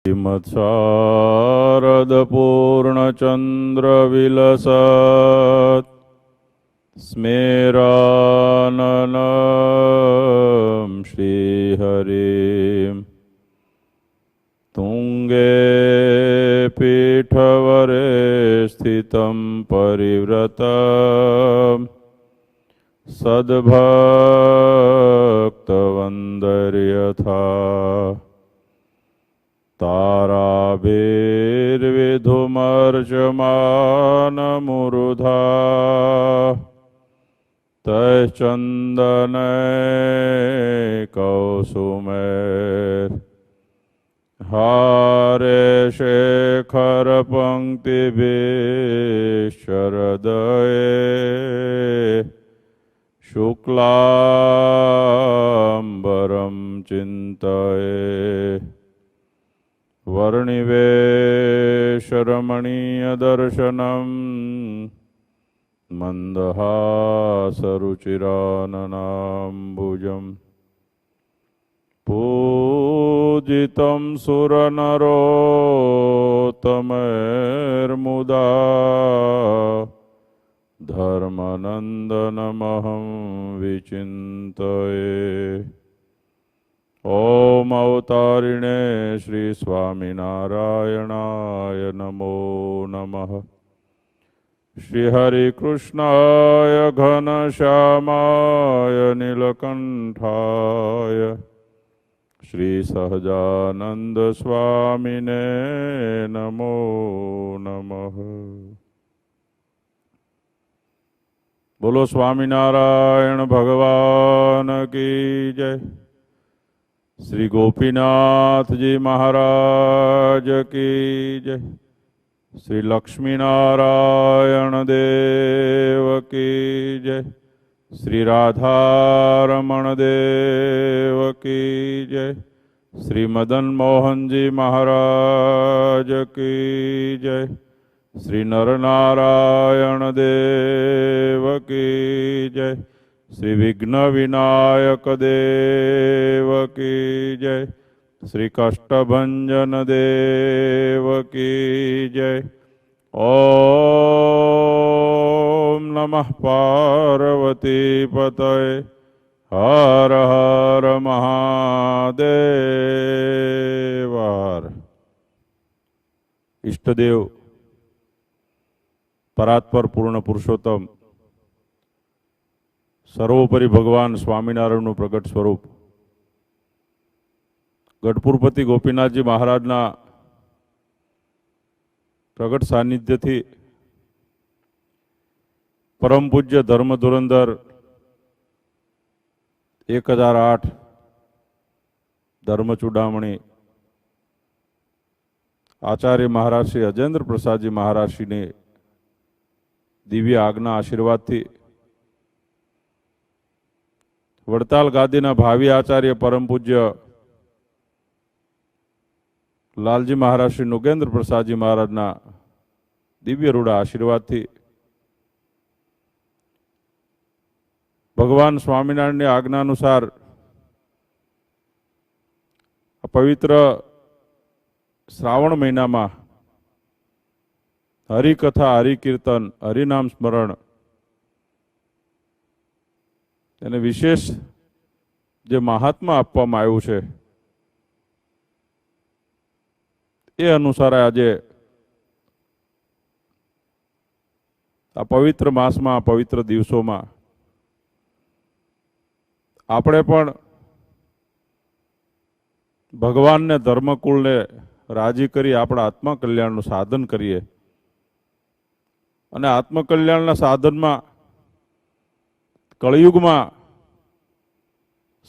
श्रीमत्शारदपूर्णचन्द्रविलसत् स्मेराननं श्रीहरिं तुंगे पीठवरे स्थितं परिव्रतं सद्भक्तवन्दर्यथा ताराभिर्विधुमर्चमानमुरुधा तैश्चन्दनैकौसुमैर् हारे शेखरपङ्क्तिभिः शरदये शुक्लाम्बरं चिन्तये वर्णिवेशरमणीयदर्शनम् मन्दहासरुचिराननाम्बुजम् पूजितं सुरनरोत्तमैर्मुदा धर्मनन्दनमहं विचिन्तये। ओम अवतारिणे श्री स्वामिनारायणाय नमो नमः। श्री हरिकृष्णाय घनश्यामाय नीलकंठाय श्री सहजानंद स्वामिने नमो नमः। बोलो स्वामिनारायण भगवान की जय। श्री गोपीनाथ जी महाराज की जय। श्री लक्ष्मीनारायण देव की जय। श्री राधारमण देव की जय। श्री मदन मोहन जी महाराज की जय। श्री नरनारायण देव की जय। श्री विघ्न विनायक देव की जय। श्री कष्टभंजन देव की जय। ओम नमः पार्वती पतये हर हर महादेव। इष्टदेव परात्पर पूर्ण पुरुषोत्तम सर्वोपरि भगवान स्वामीनारायण प्रगट स्वरूप गढ़पुरपति गोपीनाथजी महाराजना प्रगट सानिध्य थी परम पूज्य धर्म धुरंधर 1008 धर्म चूड़ामणी आचार्य महाराज श्री अजेंद्र प्रसाद जी महाराज श्री ने दिव्य आज्ञा आशीर्वाद थी वड़ताल गादीना भावी आचार्य परम पूज्य लालजी महाराज श्री नुगेन्द्र प्रसाद जी महाराजना दिव्य रूढ़ा आशीर्वाद थी भगवान स्वामीनारायण ने आज्ञानुसार पवित्र श्रावण महीना में हरिकथा हरिकीर्तन हरिनाम स्मरण એને વિશેષ જે મહાત્મા આપવામાં આવ્યું છે એ અનુસાર આજે આ પવિત્ર માસમાં પવિત્ર દિવસોમાં આપણે પણ ભગવાનને ધર્મકુળને રાજી કરી આપણા આત્મકલ્યાણનું સાધન કરીએ અને આત્મકલ્યાણના સાધનમાં कलयुगમાં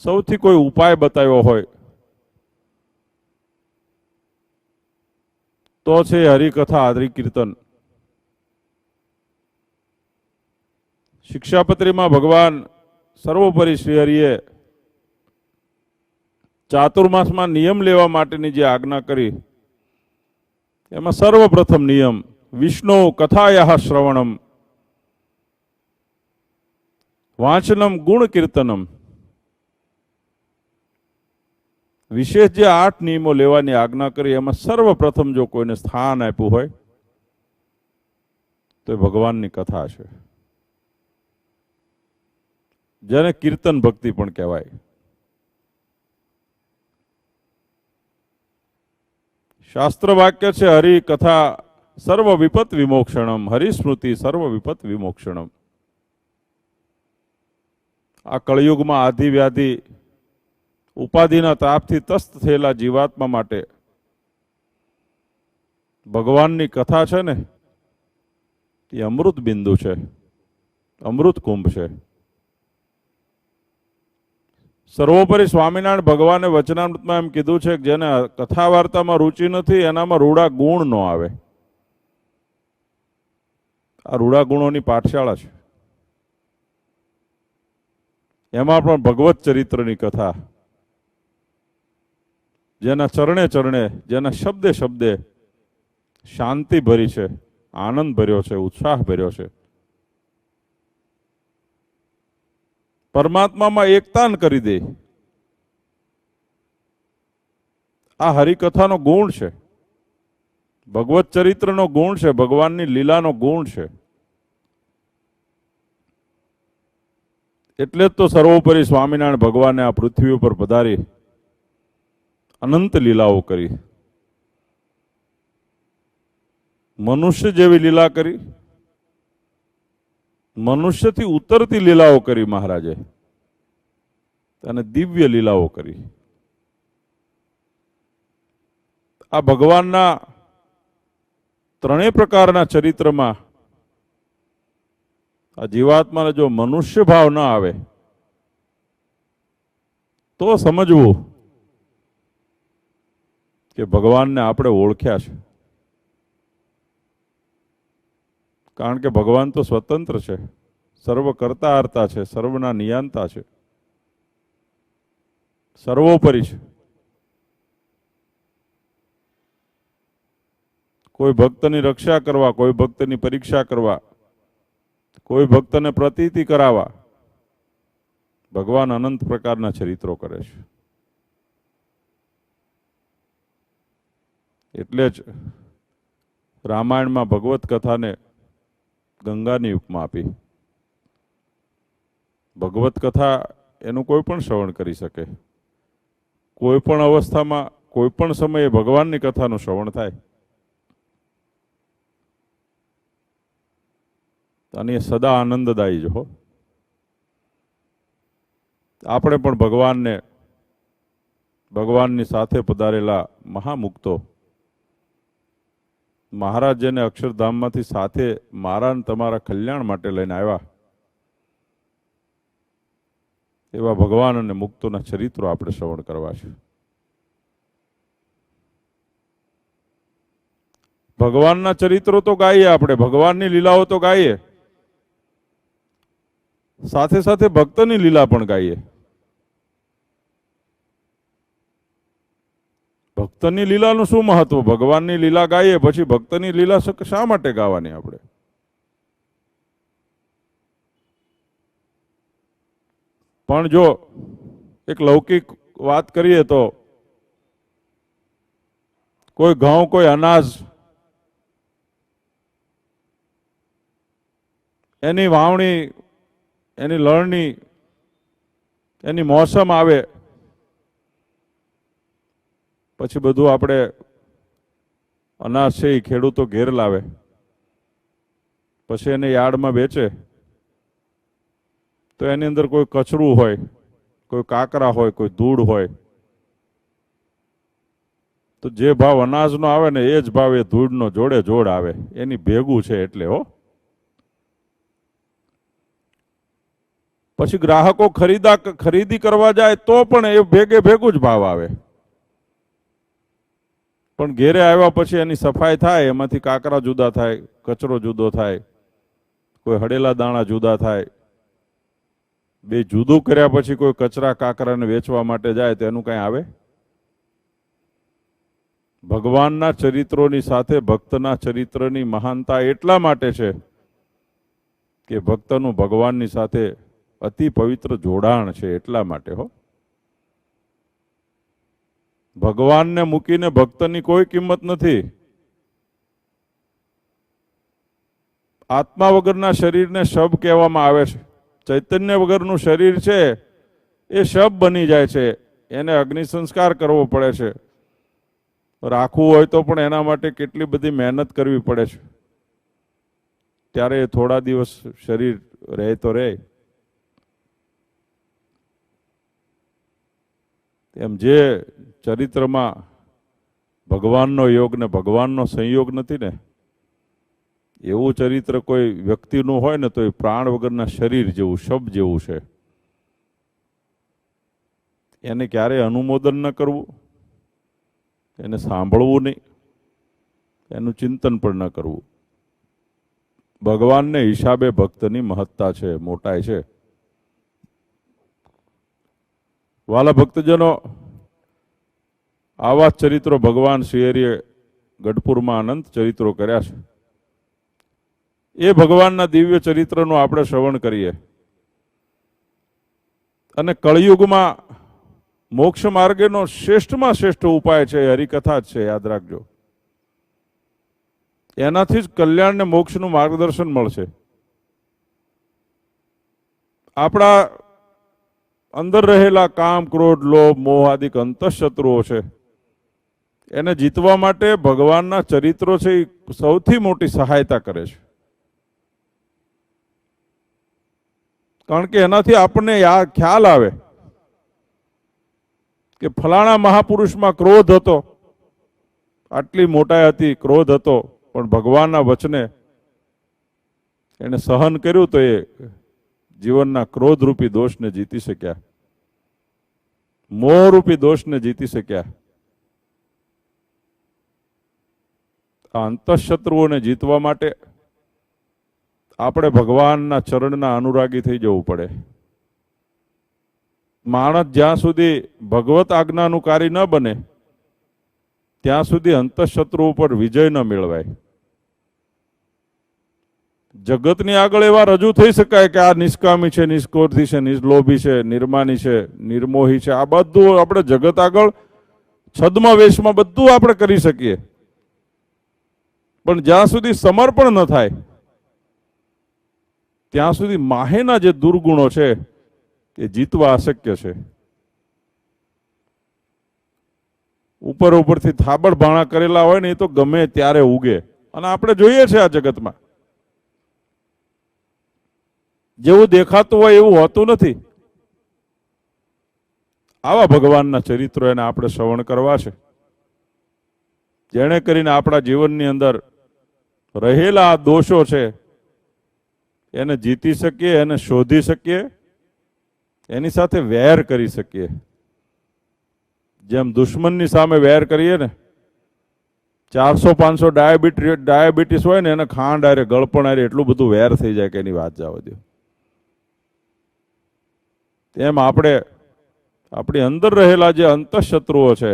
સૌથી કોઈ ઉપાય બતાવ્યો હોય તો છે હરિકથા હરિકીર્તન। શિક્ષાપત્રીમાં ભગવાન સર્વોપરી શ્રી હરિએ ચાતુર્માસમાં નિયમ લેવા માટેની જે આજ્ઞા કરી એમાં સર્વપ્રથમ નિયમ વિષ્ણુ કથાયાઃ શ્રવણમ વાંચનમ ગુણ કીર્તનમ। વિશેષ જે 8 નિયમો લેવાની આજ્ઞા કરી એમાં સર્વપ્રથમ જો કોઈને સ્થાન આપ્યું હોય તો એ ભગવાનની કથા છે, જેને કીર્તન ભક્તિ પણ કહેવાય. શાસ્ત્ર વાક્ય છે હરિ કથા સર્વ વિપત વિમોક્ષણમ, હરિસ્મૃતિ સર્વ વિપત વિમોક્ષણમ. આ કળિયુગમાં આધિ વ્યાધિ ઉપાધિના તાપથી તસ્ત થયેલા જીવાત્મા માટે ભગવાનની કથા છે ને એ અમૃત બિંદુ છે, અમૃત કુંભ છે. સર્વોપરી સ્વામિનારાયણ ભગવાને વચનામૃતમાં એમ કીધું છે કે જેને કથા વાર્તામાં રુચિ નથી એનામાં રૂડા ગુણ ન આવે. આ રૂડા ગુણોની પાઠશાળા છે. એમાં પણ ભગવત ચરિત્રની કથા, જેના ચરણે ચરણે, જેના શબ્દે શબ્દે શાંતિ ભરી છે, આનંદ ભર્યો છે, ઉત્સાહ ભર્યો છે. પરમાત્મામાં એકતાન કરી દે, આ હરિકથાનો ગુણ છે, ભગવત ચરિત્રનો ગુણ છે, ભગવાનની લીલાનો ગુણ છે. એટલે જ તો સર્વોપરી સ્વામિનારાયણ ભગવાને આ પૃથ્વી ઉપર પધારી અનંત લીલાઓ કરી. મનુષ્ય જેવી લીલા કરી, મનુષ્યથી ઉતરતી લીલાઓ કરી મહારાજે, અને દિવ્ય લીલાઓ કરી. આ ભગવાનના ત્રણેય પ્રકારના ચરિત્રમાં આ જીવાત્માને જો મનુષ્ય ભાવ ના આવે તો સમજવું કે ભગવાનને આપણે ઓળખ્યા છે. કારણ કે ભગવાન તો સ્વતંત્ર છે, સર્વ કરતા હર્તા છે, સર્વના નિયંતા છે, સર્વોપરી છે. કોઈ ભક્તની રક્ષા કરવા, કોઈ ભક્તની પરીક્ષા કરવા, કોઈ ભક્તને પ્રતીતિ કરાવવા ભગવાન અનંત પ્રકારના ચરિત્રો કરે છે. એટલે જ રામાયણમાં ભગવત કથાને ગંગાની ઉપમા આપી. ભગવત કથા એનું કોઈ પણ શ્રવણ કરી શકે, કોઈ પણ અવસ્થામાં, કોઈ પણ સમયે ભગવાનની કથાનું શ્રવણ થાય. અને એ સદા આનંદદાયી જ હો. આપણે પણ ભગવાનને, ભગવાનની સાથે પધારેલા મહામુક્તો, મહારાજ જેને અક્ષરધામમાંથી સાથે મારા ને તમારા કલ્યાણ માટે લઈને આવ્યા, એવા ભગવાન અને મુક્તોના ચરિત્રો આપણે શ્રવણ કરવા છે. ભગવાનના ચરિત્રો તો ગાઈએ આપણે, ભગવાનની લીલાઓ તો ગાઈએ, સાથે સાથે ભક્તની લીલા પણ ગાઈએ. ભક્તની લીલાનું શું મહત્વ? ભગવાનની લીલા ગાઈએ પછી ભક્તની લીલા શા માટે ગાવાની આપણે? પણ જો એક લૌકિક વાત કરીએ તો કોઈ ઘઉં, કોઈ અનાજ, એની વાવણી, એની લણણી, એની મોસમ આવે પછી બધું આપણે અનાજ છે એ ખેડૂતો ઘેર લાવે, પછી એને યાર્ડમાં વેચે તો એની અંદર કોઈ કચરું હોય, કોઈ કાકરા હોય, કોઈ ધૂળ હોય, તો જે ભાવ અનાજનો આવે ને એ જ ભાવ એ ધૂળનો જોડે જોડ આવે. એની ભેગું છે એટલે હો. પછી ગ્રાહકો ખરીદી કરવા જાય તો પણ એ ભેગે ભેગું જ ભાવ આવે. પણ ઘેરે આવ્યા પછી એની સફાઈ થાય, એમાંથી કાકરા જુદા થાય, કચરો જુદો થાય, કોઈ હળેલા દાણા જુદા થાય. બે જુદું કર્યા પછી કોઈ કચરા કાકરાને વેચવા માટે જાય તો એનું કઈ આવે? ભગવાનના ચરિત્રોની સાથે ભક્તના ચરિત્રની મહાનતા એટલા માટે છે કે ભક્તનું ભગવાનની સાથે અતિ પવિત્ર જોડાણ છે, એટલા માટે હો. ભગવાનને મૂકીને ભક્તની કોઈ કિંમત નથી. આત્મા વગરના શરીરને શબ કહેવામાં આવે છે. ચૈતન્ય વગરનું શરીર છે એ શબ બની જાય છે. એને અગ્નિ સંસ્કાર કરવો પડે છે. રાખવું હોય તો પણ એના માટે કેટલી બધી મહેનત કરવી પડે છે. ત્યારે થોડા દિવસ શરીર રહે તો રહે. એમ જે ચરિત્રમાં ભગવાનનો યોગ ને ભગવાનનો સંયોગ નથી ને, એવું ચરિત્ર કોઈ વ્યક્તિનું હોય ને તો એ પ્રાણ વગરના શરીર જેવું, શબ જેવું છે. એને ક્યારેય અનુમોદન ન કરવું, એને સાંભળવું નહીં, એનું ચિંતન પણ ન કરવું. ભગવાનને હિસાબે ભક્તની મહત્તા છે, મોટાઈ છે. વાલા ભક્તજનો, આવા ચરિત્રો ભગવાન શ્રીહરિએ ગઢપુરમાં અનંત ચરિત્રો કર્યા છે. એ ભગવાનના દિવ્ય ચરિત્રનું આપણે શ્રવણ કરીએ. અને કળિયુગમાં મોક્ષ માર્ગેનો શ્રેષ્ઠમાં શ્રેષ્ઠ ઉપાય છે હરિકથા જ છે, યાદ રાખજો. એનાથી જ કલ્યાણ ને મોક્ષનું માર્ગદર્શન મળશે. આપણા અંદર રહેલા કામ, ક્રોધ, લોભ, મોહ આદિક અંતઃશત્રુઓ છે, એને જીતવા માટે ભગવાનના ચરિત્રો છે એ સૌથી મોટી સહાયતા કરે છે. કારણ કે એનાથી આપણને ખ્યાલ આવે કે ફલાણા મહાપુરુષમાં ક્રોધ હતો, આટલી મોટાઈ હતી, ક્રોધ હતો, પણ ભગવાનના વચને એને સહન કર્યું તો એ જીવનના ક્રોધરૂપી દોષને જીતી શક્યા, મોહરૂપી દોષને જીતી શક્યા. આ અંતઃશત્રુઓને જીતવા માટે આપણે ભગવાનના ચરણના અનુરાગી થઈ જવું પડે. માણસ જ્યાં સુધી ભગવત આજ્ઞાનુકારી ન બને ત્યાં સુધી અંતઃશત્રુઓ પર વિજય ન મેળવાય. જગતની આગળ એવા રજૂ થઈ શકાય કે આ નિષ્કામી છે, નિષ્કોરથી છે, નિર્લોભી છે, નિર્માની છે, નિર્મોહી છે. આ બધું આપણે જગત આગળ છદ્મ વેશમાં બધું આપણે કરી શકીએ, પણ જ્યાં સુધી સમર્પણ ન થાય ત્યાં સુધી માહેના જે દુર્ગુણો છે એ જીતવા અશક્ય છે. ઉપર ઉપરથી થાબડ ભાણા કરેલા હોય ને એ તો ગમે ત્યારે ઉગે, અને આપણે જોઈએ છે આ જગતમાં જેવું દેખાતું હોય એવું હોતું નથી. આવા ભગવાનના ચરિત્રો એને આપણે શ્રવણ કરવા છે, જેણે કરીને આપણા જીવનની અંદર રહેલા આ દોષો છે એને જીતી શકીએ, એને શોધી શકીએ, એની સાથે વેર કરી શકીએ. જેમ દુશ્મનની સામે વેર કરીએ ને, 400-500 ડાયાબિટીસ હોય ને એને ખાંડ આરે, ગળપણ આરે એટલું બધું વેર થઈ જાય કે એની વાત જવા દો. તેમ આપણે આપણી અંદર રહેલા જે અંતઃશત્રુઓ છે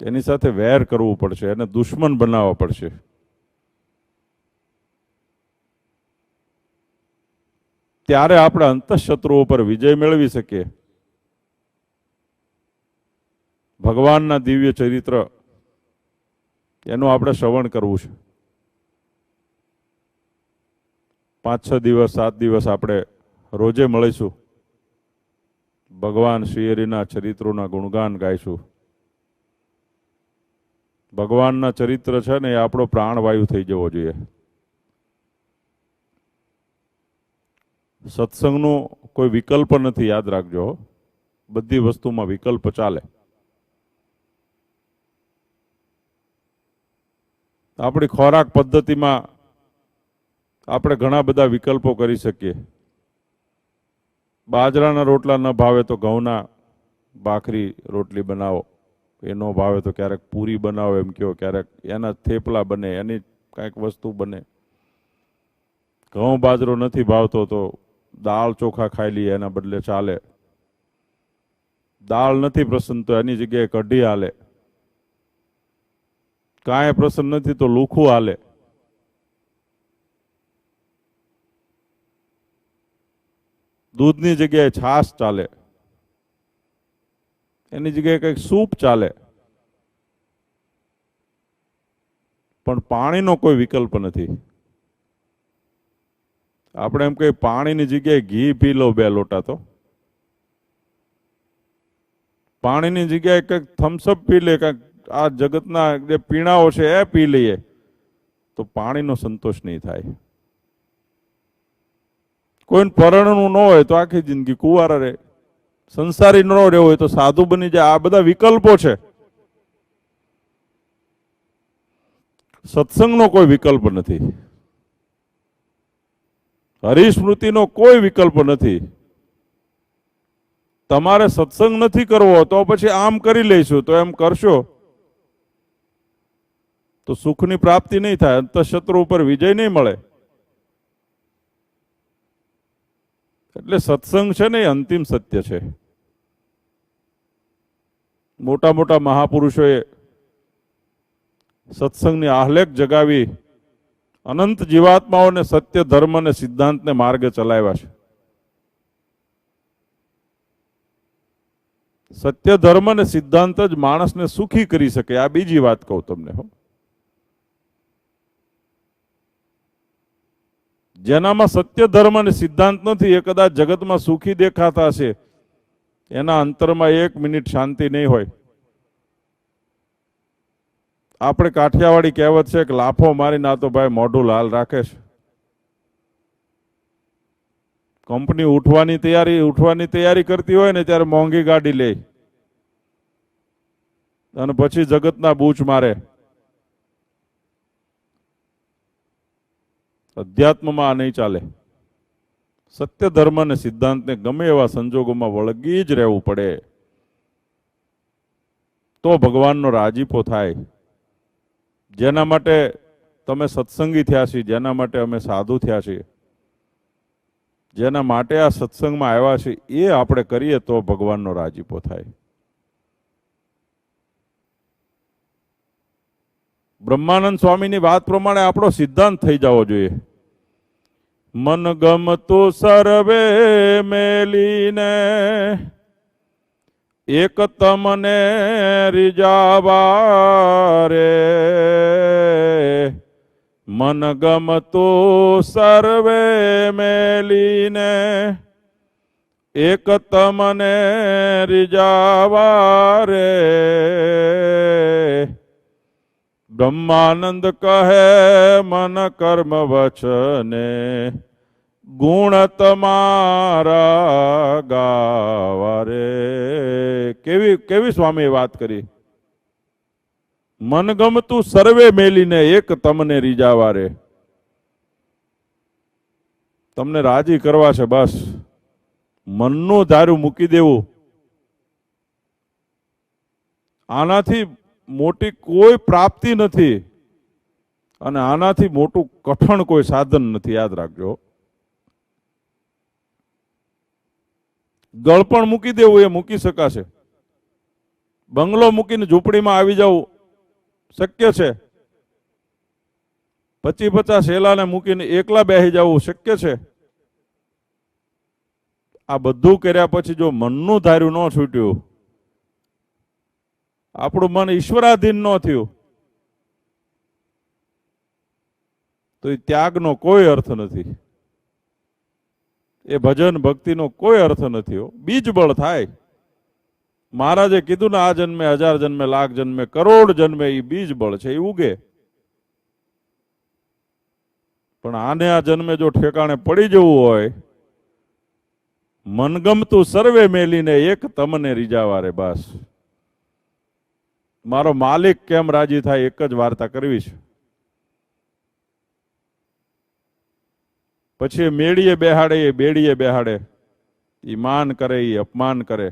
એની સાથે વેર કરવું પડશે, એને દુશ્મન બનાવવા પડશે. ત્યારે આપણે અંતઃશત્રુઓ પર વિજય મેળવી શકીએ. ભગવાનના દિવ્ય ચરિત્ર એનું આપણે શ્રવણ કરવું છે. 5-6 દિવસ 7 દિવસ આપણે રોજે મળીશું, ભગવાન શ્રીહરિના ચરિત્રોના ગુણગાન ગાઈશું. ભગવાનના ચરિત્ર છે ને એ આપણો પ્રાણવાયુ થઈ જવો જોઈએ. સત્સંગનો કોઈ વિકલ્પ નથી, યાદ રાખજો. બધી વસ્તુમાં વિકલ્પ ચાલે. આપણી ખોરાક પદ્ધતિમાં આપણે ઘણા બધા વિકલ્પો કરી શકીએ. બાજરાના રોટલા ન ભાવે તો ઘઉંના ભાખરી રોટલી બનાવો, એ ન ભાવે તો ક્યારેક પૂરી બનાવો એમ કહો, ક્યારેક એના થેપલા બને, એની કાંઈક વસ્તુ બને. ઘઉં બાજરો નથી ભાવતો તો દાળ ચોખા ખાઈ લઈએ, એના બદલે ચાલે. દાળ નથી પ્રસન્ન તો એની જગ્યાએ કઢી હાલે. કાંઈ પ્રસન્ન નથી તો લુખું હાલે. દૂધની જગ્યાએ છાશ ચાલે. એની જગ્યાએ કંઈક સૂપ ચાલે, પણ પાણીનો કોઈ વિકલ્પ નથી. આપણે એમ કહીએ પાણીની જગ્યાએ ઘી પી લો 2 લોટા, તો પાણીની જગ્યાએ કંઈક થમ્સઅપ પી લે, કંઈક આ જગતના જે પીણાઓ છે એ પી લઈએ, તો પાણીનો સંતોષ નહીં થાય. કોઈને પરણનું ન હોય તો આખી જિંદગી કુંવારા રહે, સંસારી ન રહેવું હોય તો સાધુ બની જાય. આ બધા વિકલ્પો છે. સત્સંગનો કોઈ વિકલ્પ નથી, હરિસ્મૃતિનો કોઈ વિકલ્પ નથી. તમારે સત્સંગ નથી કરવો તો પછી આમ કરી લઈશું, તો એમ કરશો તો સુખની પ્રાપ્તિ નહીં થાય, અંતઃશત્રુ ઉપર વિજય નહીં મળે. એટલે સત્સંગ છે ને એ અંતિમ સત્ય છે. મોટા મોટા મહાપુરુષોએ સત્સંગની આહલેખ જગાવી અનંત જીવાત્માઓને સત્ય, ધર્મ અને સિદ્ધાંતને માર્ગે ચલાવ્યા છે. સત્ય, ધર્મ અને સિદ્ધાંત જ માણસને સુખી કરી શકે. આ બીજી વાત કહું તમને. જેનામાં સત્ય, ધર્મ અને સિદ્ધાંત નથી એ કદાચ જગતમાં સુખી દેખાતા હશે, એના અંતરમાં 1 મિનિટ શાંતિ નહીં હોય. આપણે કાઠિયાવાડી કહેવત છે કે લાફો મારીને આ તો ભાઈ મોઢું લાલ રાખે છે. કંપની ઉઠવાની તૈયારી કરતી હોય ને ત્યારે મોંઘી ગાડી લે અને પછી જગતના બૂચ મારે. અધ્યાત્મમાં આ નહીં ચાલે. સત્ય, ધર્મ અને સિદ્ધાંતને ગમે એવા સંજોગોમાં વળગી જ રહેવું પડે, તો ભગવાનનો રાજીપો થાય. જેના માટે તમે સત્સંગી થયા છીએ, જેના માટે અમે સાધુ થયા છીએ, જેના માટે આ સત્સંગમાં આવ્યા છે, એ આપણે કરીએ તો ભગવાનનો રાજીપો થાય. બ્રહ્માનંદ સ્વામીની વાત પ્રમાણે આપણો સિદ્ધાંત થઈ જવો જોઈએ. મન ગમતું સર્વે મેલીને એક તમને રીજાવા રે. મન ગમતું સર્વે મેલીને એક તમને રીજાવા રે. બ્રહ્માનંદ કહે મન કર્મ વચને ગુણ તમારા ગાવા રે. કેવી સ્વામીએ વાત કરી. મન ગમતું સર્વે મેલીને એક તમને રીજાવા રે. તમને રાજી કરવા છે, બસ મનનું ધારું મૂકી દેવું. આનાથી મોટી કોઈ પ્રાપ્તિ નથી અને આનાથી મોટું કઠણ કોઈ સાધન નથી. યાદ રાખજો. ગળપણ મૂકી દેવું એ મૂકી શકાશે. બંગલો મૂકીને ઝૂંપડીમાં આવી જવું શક્ય છે. 25-50 શેલાને મૂકીને એકલા બેસી જવું શક્ય છે. આ બધું કર્યા પછી જો મનનું ધાર્યું ન છૂટ્યું, આપણું મન ઈશ્વરાધીન ન થયું, તો એ ત્યાગનો કોઈ અર્થ નથી. એ ભજન ભક્તિનો કોઈ અર્થ નથી. બીજબળ થાય. મહારાજે કીધું ને, આ જન્મે 1000 જન્મે, લાખ જન્મે, કરોડ જન્મે, એ બીજબળ છે, એ ઉગે. પણ આને આ જન્મે જો ઠેકાણે પડી જવું હોય, મનગમતું સર્વે મેલીને એક તમને રીજાવા રે. બસ મારો માલિક કેમ રાજી થાય, એક જ વાર્તા કરવી છે. પછી એ મેળીએ બેહાડે, એ બેડીએ બેહાડે, એ માન કરે, એ અપમાન કરે,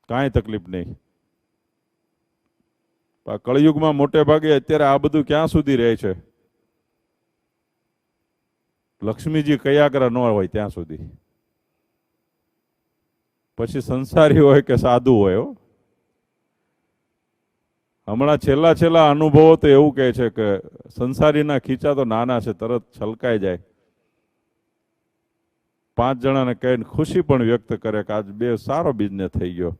કાંઈ તકલીફ નહીં. કળિયુગમાં મોટે ભાગે અત્યારે આ બધું ક્યાં સુધી રહે છે? લક્ષ્મીજી કયાગ્રહ ન હોય ત્યાં સુધી. પછી સંસારી હોય કે સાધુ હોય. હમણાં છેલ્લા અનુભવો તો એવું કહે છે કે સંસારીના ખીચા તો નાના છે, તરત છલકાઈ જાય. 5 જણાને કહીને ખુશી પણ વ્યક્ત કરે કે આજ બે સારો બિઝનેસ થઈ ગયો,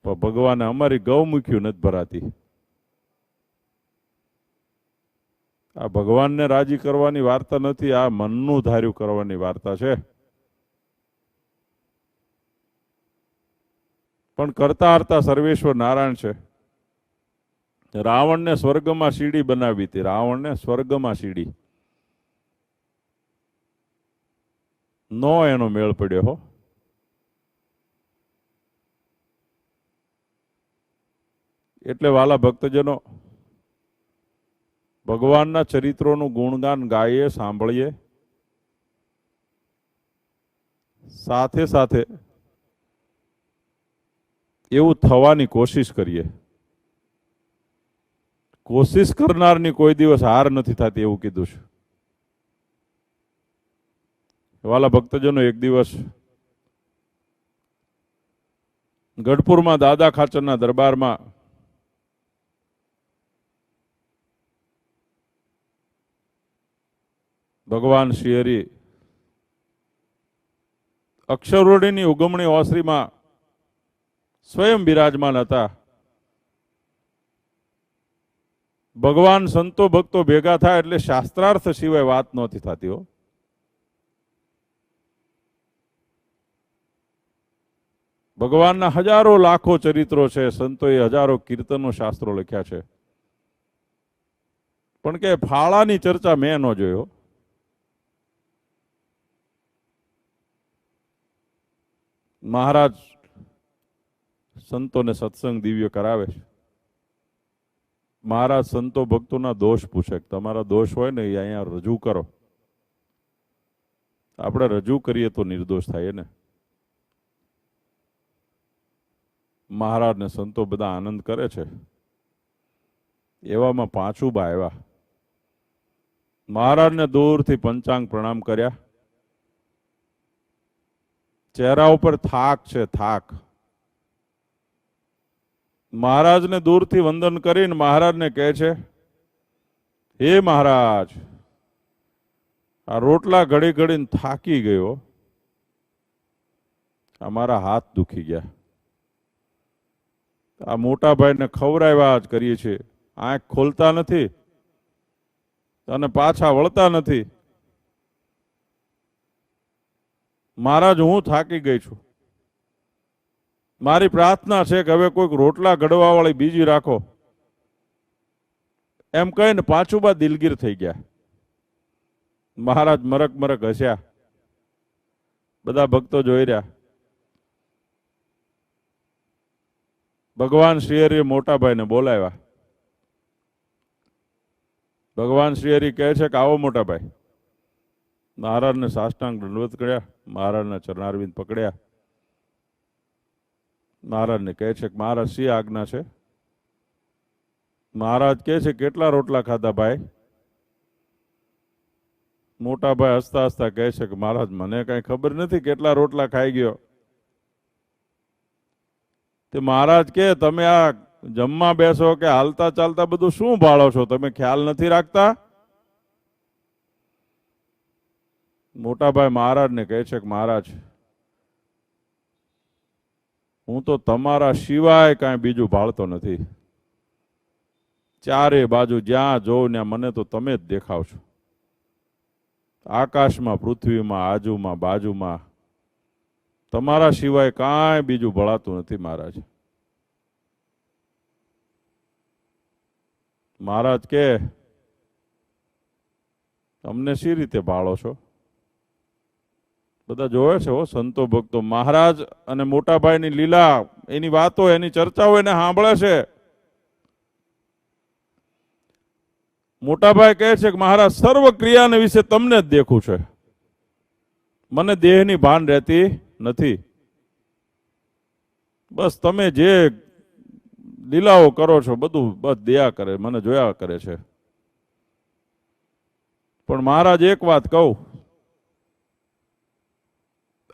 પણ ભગવાને અમારી ગૌમુખીઓ નથી ભરાતી. આ ભગવાનને રાજી કરવાની વાર્તા નથી, આ મનનું ધાર્યું કરવાની વાર્તા છે. પણ કરતા હરતા સર્વેશ્વર નારાયણ છે. રાવણને સ્વર્ગમાં સીડી બનાવી હતી, રાવણને સ્વર્ગમાં સીડી નો એનો મેળ પડ્યો હો. એટલે વાલા ભક્તજનો, ભગવાનના ચરિત્રોનું ગુણગાન ગાઈએ, સાંભળીએ, સાથે સાથે એવું થવાની કોશિશ કરીએ. કોશિશ કરનારની કોઈ દિવસ હાર નથી થતી એવું કીધું છે. વાલા ભક્તજનો, એક દિવસ ગઢપુરમાં દાદા ખાચરના દરબારમાં ભગવાન શ્રી હરિ અક્ષરોડીની ઉગમણી ઓસરીમાં સ્વયં બિરાજમાન હતા. ભગવાન સંતો ભક્તો ભેગા થાય એટલે શાસ્ત્રાર્થ સિવાય વાત નહોતી થતી હો. ભગવાનના હજારો લાખો ચરિત્રો છે, સંતોએ હજારો કીર્તનો શાસ્ત્રો લખ્યા છે, પણ કે ફાળાની ચર્ચા મેં ન જોયો. મહારાજ સંતોને સત્સંગ દિવ્ય કરાવે છે. મહારાજ સંતો ભક્તોના દોષ પૂછે, તમારા દોષ હોય ને એ અહીંયા રજૂ કરો. આપણે રજૂ કરીએ તો નિર્દોષ થાય ને. મહારાજ ને સંતો બધા આનંદ કરે છે. એવામાં પાંચુબા આવ્યા. મહારાજને દૂરથી પંચાંગ પ્રણામ કર્યા. ચહેરા ઉપર થાક છે, થાક. મહારાજને દૂરથી વંદન કરીને મહારાજને કહે છે, હે મહારાજ, આ રોટલા ઘડી ઘડીને થાકી ગયો, અમારા હાથ દુખી ગયા. આ મોટા ભાઈને ખવડાવ્યા જ કરીએ છીએ, આંખ ખોલતા નથી અને પાછા વળતા નથી. મહારાજ, હું થાકી ગઈ છું. મારી પ્રાર્થના છે કે હવે કોઈક રોટલા ઘડવા વાળી બીજી રાખો. એમ કહીને પાંચુબા દિલગીર થઈ ગયા. મહારાજ મરક મરક હસ્યા. બધા ભક્તો જોઈ રહ્યા. ભગવાન શ્રી હરિએ મોટાભાઈને બોલાવ્યા. ભગવાન શ્રી હરિ કહે છે કે આવો મોટાભાઈ. મહારાજને સાષ્ટાંગ દંડવત કર્યા, મહારાજના ચરણારવિંદ પકડ્યા. મહારાજને કહે છે કે મહારાજ શી આજ્ઞા છે? મહારાજ કહે છે, કેટલા રોટલા ખાધા ભાઈ? મોટાભાઈ હસતા હસતા કહે છે કે મહારાજ, મને કઈ ખબર નથી કેટલા રોટલા ખાઈ ગયો. તે મહારાજ કે, તમે આ જમવા બેસો કે હાલતા ચાલતા બધું શું ભાળો છો? તમે ખ્યાલ નથી રાખતા? મોટાભાઈ મહારાજને કહે છે કે મહારાજ, હું તો તમારા સિવાય કાંઈ બીજું ભાળતો નથી. ચારે બાજુ જ્યાં જોઉં ત્યાં મને તો તમે જ દેખાવ છો. આકાશમાં, પૃથ્વીમાં, આજુમાં, બાજુમાં તમારા સિવાય કાંઈ બીજું ભળાતું નથી મહારાજ. મહારાજ કે, અમને શી રીતે ભાળો છો? બધા જોવે છે હો સંતો ભક્તો. મહારાજ અને મોટાભાઈની લીલા, એની વાતો, એની ચર્ચાઓ એને સાંભળે છે. મોટાભાઈ કહે છે કે મહારાજ, સર્વ ક્રિયાને વિશે તમને જ દેખું છે, મને દેહની ભાન રહેતી નથી. બસ તમે જે લીલાઓ કરો છો બધું બસ દયા કરે, મને જોયા કરે છે. પણ મહારાજ એક વાત કહું,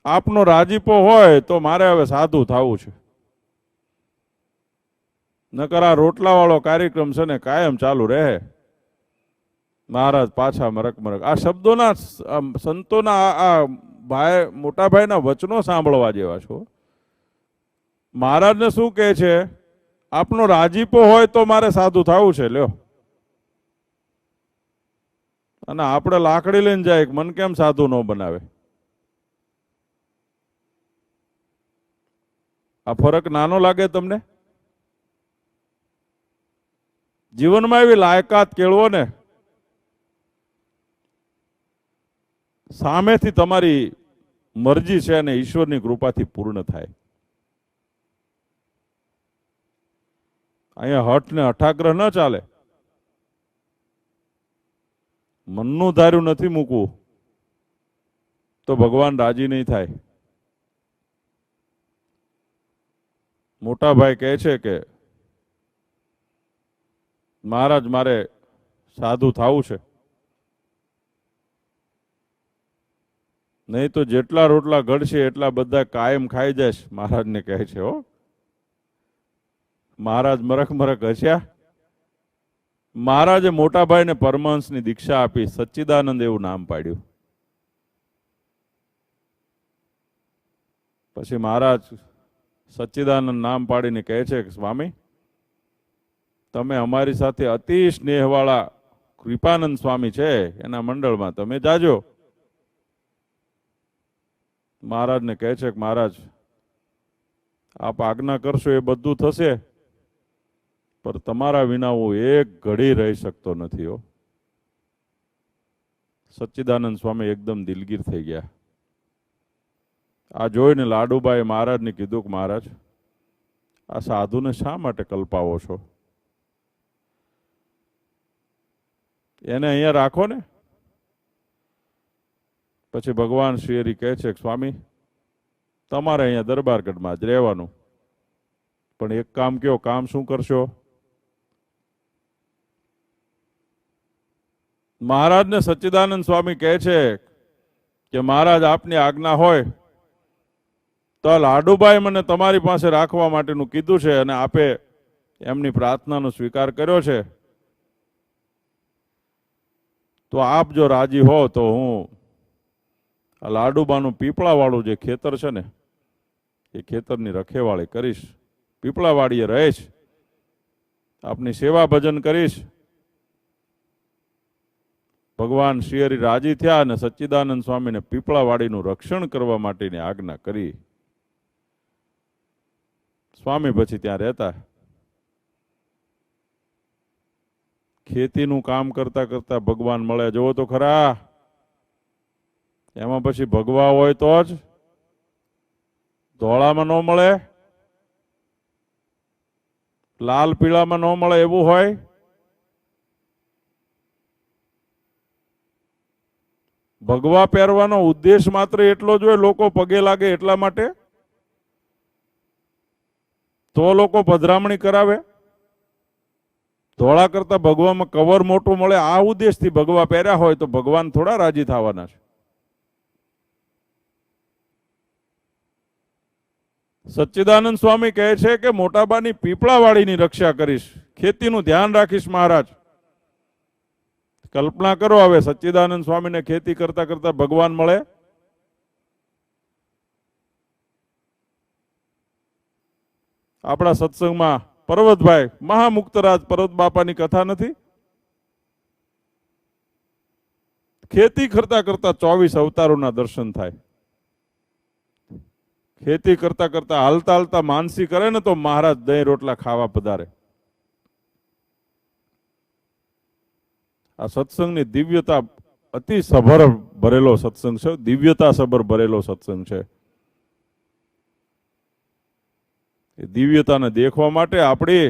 આપનો રાજીપો હોય તો મારે હવે સાધુ થવું છે. નકર આ રોટલા વાળો કાર્યક્રમ છે ને કાયમ ચાલુ રહે. મહારાજ પાછા મરક મરક. આ શબ્દોના, સંતોના આ મોટા ભાઈના વચનો સાંભળવા જેવા છો. મહારાજને શું કહે છે? આપનો રાજીપો હોય તો મારે સાધુ થવું છે, લ્યો. અને આપણે લાકડી લઈને જાય, મન કેમ સાધુ ન બનાવે? આ ફરક નાનો લાગે તમને? જીવનમાં એવી લાયકાત કેળવો ને, સામેથી તમારી મરજી છે અને ઈશ્વરની કૃપાથી પૂર્ણ થાય. અહીંયા હઠ ને હઠાગ્રહ ન ચાલે. મનનું ધાર્યું નથી મૂકવું તો ભગવાન રાજી નહીં થાય. મોટા ભાઈ કહે છે કે મહારાજ મારે સાધુ થવું છે, નહીં તો જેટલા રોટલા ઘડશે એટલા બધા કાયમ ખાઈ જશ. મહારાજને કહે છે. હો, મહારાજ મરક મરક હસ્યા. મહારાજે મોટા ભાઈને પરમહંસની દીક્ષા આપી, સચ્ચિદાનંદ એવું નામ પાડ્યું. પછી મહારાજ સચ્ચિદાનંદ નામ પાડીને કહે છે કે સ્વામી, તમે અમારી સાથે અતિ સ્નેહવાળા કૃપાનંદ સ્વામી છે એના મંડળમાં તમે જાજો. મહારાજને કહે છે કે મહારાજ આપ આજ્ઞા કરશો એ બધું થશે, પણ તમારા વિના હું એક ઘડી રહી શકતો નથી. હો. સચ્ચિદાનંદ સ્વામી એકદમ દિલગીર થઈ ગયા. આ જોઈને લાડુબાએ મહારાજને કીધું કે મહારાજ, આ સાધુને શા માટે કલ્પાવો છો? એને અહીંયા રાખો ને. પછી ભગવાન શ્રીહરિ કહે છે કે સ્વામી, તમારે અહીંયા દરબારગઢમાં જ રહેવાનું, પણ એક કામ કયો. કામ શું કરશો? મહારાજને સચ્ચિદાનંદ સ્વામી કહે છે કે મહારાજ આપની આજ્ઞા હોય તો લાડુભાઈ મને તમારી પાસે રાખવા માટેનું કીધું છે અને આપે એમની પ્રાર્થનાનો સ્વીકાર કર્યો છે, તો આપ જો રાજી હો તો હું આ લાડુબાનું પીપળાવાળું જે ખેતર છે ને એ ખેતરની રખેવાળી કરીશ, પીપળાવાડીએ રહીશ, આપની સેવા ભજન કરીશ. ભગવાન શ્રીહરિ રાજી થયા અને સચ્ચિદાનંદ સ્વામીને પીપળાવાડીનું રક્ષણ કરવા માટેની આજ્ઞા કરી. સ્વામી પછી ત્યાં રહેતા. ખેતીનું કામ કરતા કરતા ભગવાન મળે. જોવો તો ખરા, એમાં પછી ભગવા હોય તો જ, ધોળામાં ન મળે, લાલ પીળામાં ન મળે એવું હોય. ભગવા પહેરવાનો ઉદ્દેશ માત્ર એટલો જ હોય, લોકો પગે લાગે એટલા માટે, તો લોકો પધરામણી કરાવે. ધોળા કરતા ભગવામાં કવર મોટું મળે, આ ઉદ્દેશથી ભગવા પહેર્યા હોય તો ભગવાન થોડા રાજી થવાના છે. સચ્ચિદાનંદ સ્વામી કહે છે કે મોટાબાની પીપળાવાડીની રક્ષા કરીશ, ખેતીનું ધ્યાન રાખીશ. મહારાજ કલ્પના કરો હવે, સચ્ચિદાનંદ સ્વામીને ખેતી કરતા કરતા ભગવાન મળે. આપણા સત્સંગમાં પર્વતભાઈ મહામુક્તરાજ પર્વત બાપાની કથા નથી? ખેતી કરતા કરતા 24 અવતારોના દર્શન થાય. ખેતી કરતા કરતા હાલતા હાલતા માનસી કરે ને તો મહારાજ દહીં રોટલા ખાવા પધારે. આ સત્સંગની દિવ્યતા અતિ સભર ભરેલો સત્સંગ છે, દિવ્યતા સભર ભરેલો સત્સંગ છે. એ દિવ્યતાને દેખવા માટે આપણી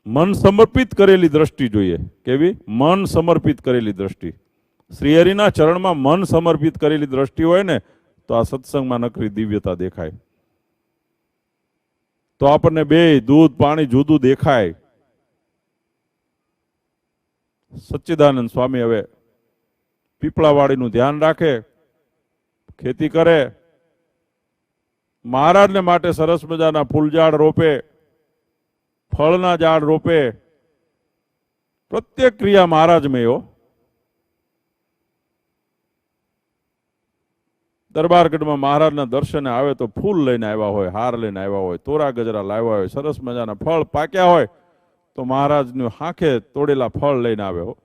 મન સમર્પિત કરેલી દ્રષ્ટિ જોઈએ. કેવી? મન સમર્પિત કરેલી દ્રષ્ટિ. શ્રીહરિના ચરણમાં મન સમર્પિત કરેલી દ્રષ્ટિ હોય ને તો આ સત્સંગમાં નકરી દિવ્યતા દેખાય. તો આપણને બે દૂધ પાણી જુદું દેખાય. સચ્ચિદાનંદ સ્વામી હવે પીપળાવાડીનું ધ્યાન રાખે, ખેતી કરે, મહારાજને માટે સરસ મજાના ફૂલ ઝાડ રોપે, ફળના ઝાડ રોપે. પ્રત્યેક ક્રિયા મહારાજમય. દરબારગઢમાં મહારાજના દર્શને આવે તો ફૂલ લઈને આવ્યા હોય, હાર લઈને આવ્યા હોય, તોરા ગજરા લાવ્યા હોય, સરસ મજાના ફળ પાક્યા હોય તો મહારાજની હાંખે તોડેલા ફળ લઈને આવ્યો.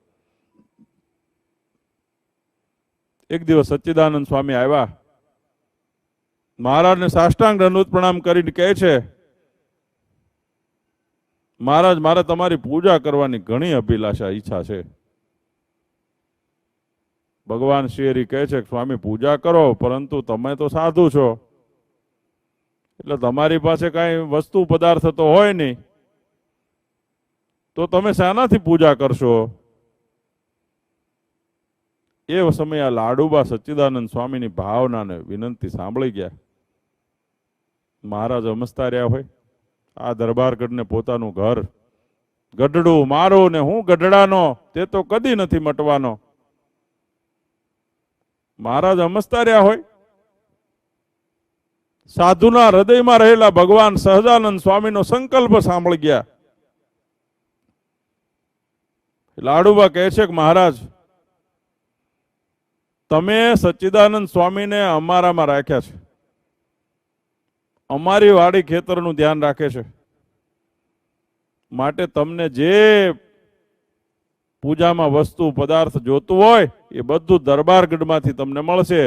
એક દિવસ સચ્ચિદાનંદ સ્વામી આવ્યા, મહારાજને સાષ્ટાંગ દંડવત પ્રણામ કરીને કહે છે, મહારાજ મારે તમારી પૂજા કરવાની ઘણી અભિલાષા ઈચ્છા છે. ભગવાન શ્રી કહે છે કે સ્વામી પૂજા કરો, પરંતુ તમે તો સાધુ છો એટલે તમારી પાસે કાંઈ વસ્તુ પદાર્થ તો હોય નહીં, તો તમે શાનાથી પૂજા કરશો? એ સમયે આ લાડુબા સચ્ચિદાનંદ સ્વામીની ભાવનાને વિનંતી સાંભળી ગયા. મહારાજ અમસ્તા રહ્યા હોય, આ દરબારગઢને પોતાનું ઘર, ગઢડું મારું ને હું ગઢડાનો, તે તો કદી નથી મટવાનો. મહારાજ અમસ્તા રહ્યા હોય, સાધુના હૃદયમાં રહેલા ભગવાન સહજાનંદ સ્વામીનો સંકલ્પ સાંભળી ગયા. લાડુબા કહે છે કે મહારાજ તમે સચ્ચિદાનંદ સ્વામીને અમારામાં રાખ્યા છે, અમારી વાડી ખેતરનું ધ્યાન રાખે છે, માટે તમને જે પૂજામાં વસ્તુ પદાર્થ જોતું હોય એ બધું દરબારગઢમાંથી તમને મળશે.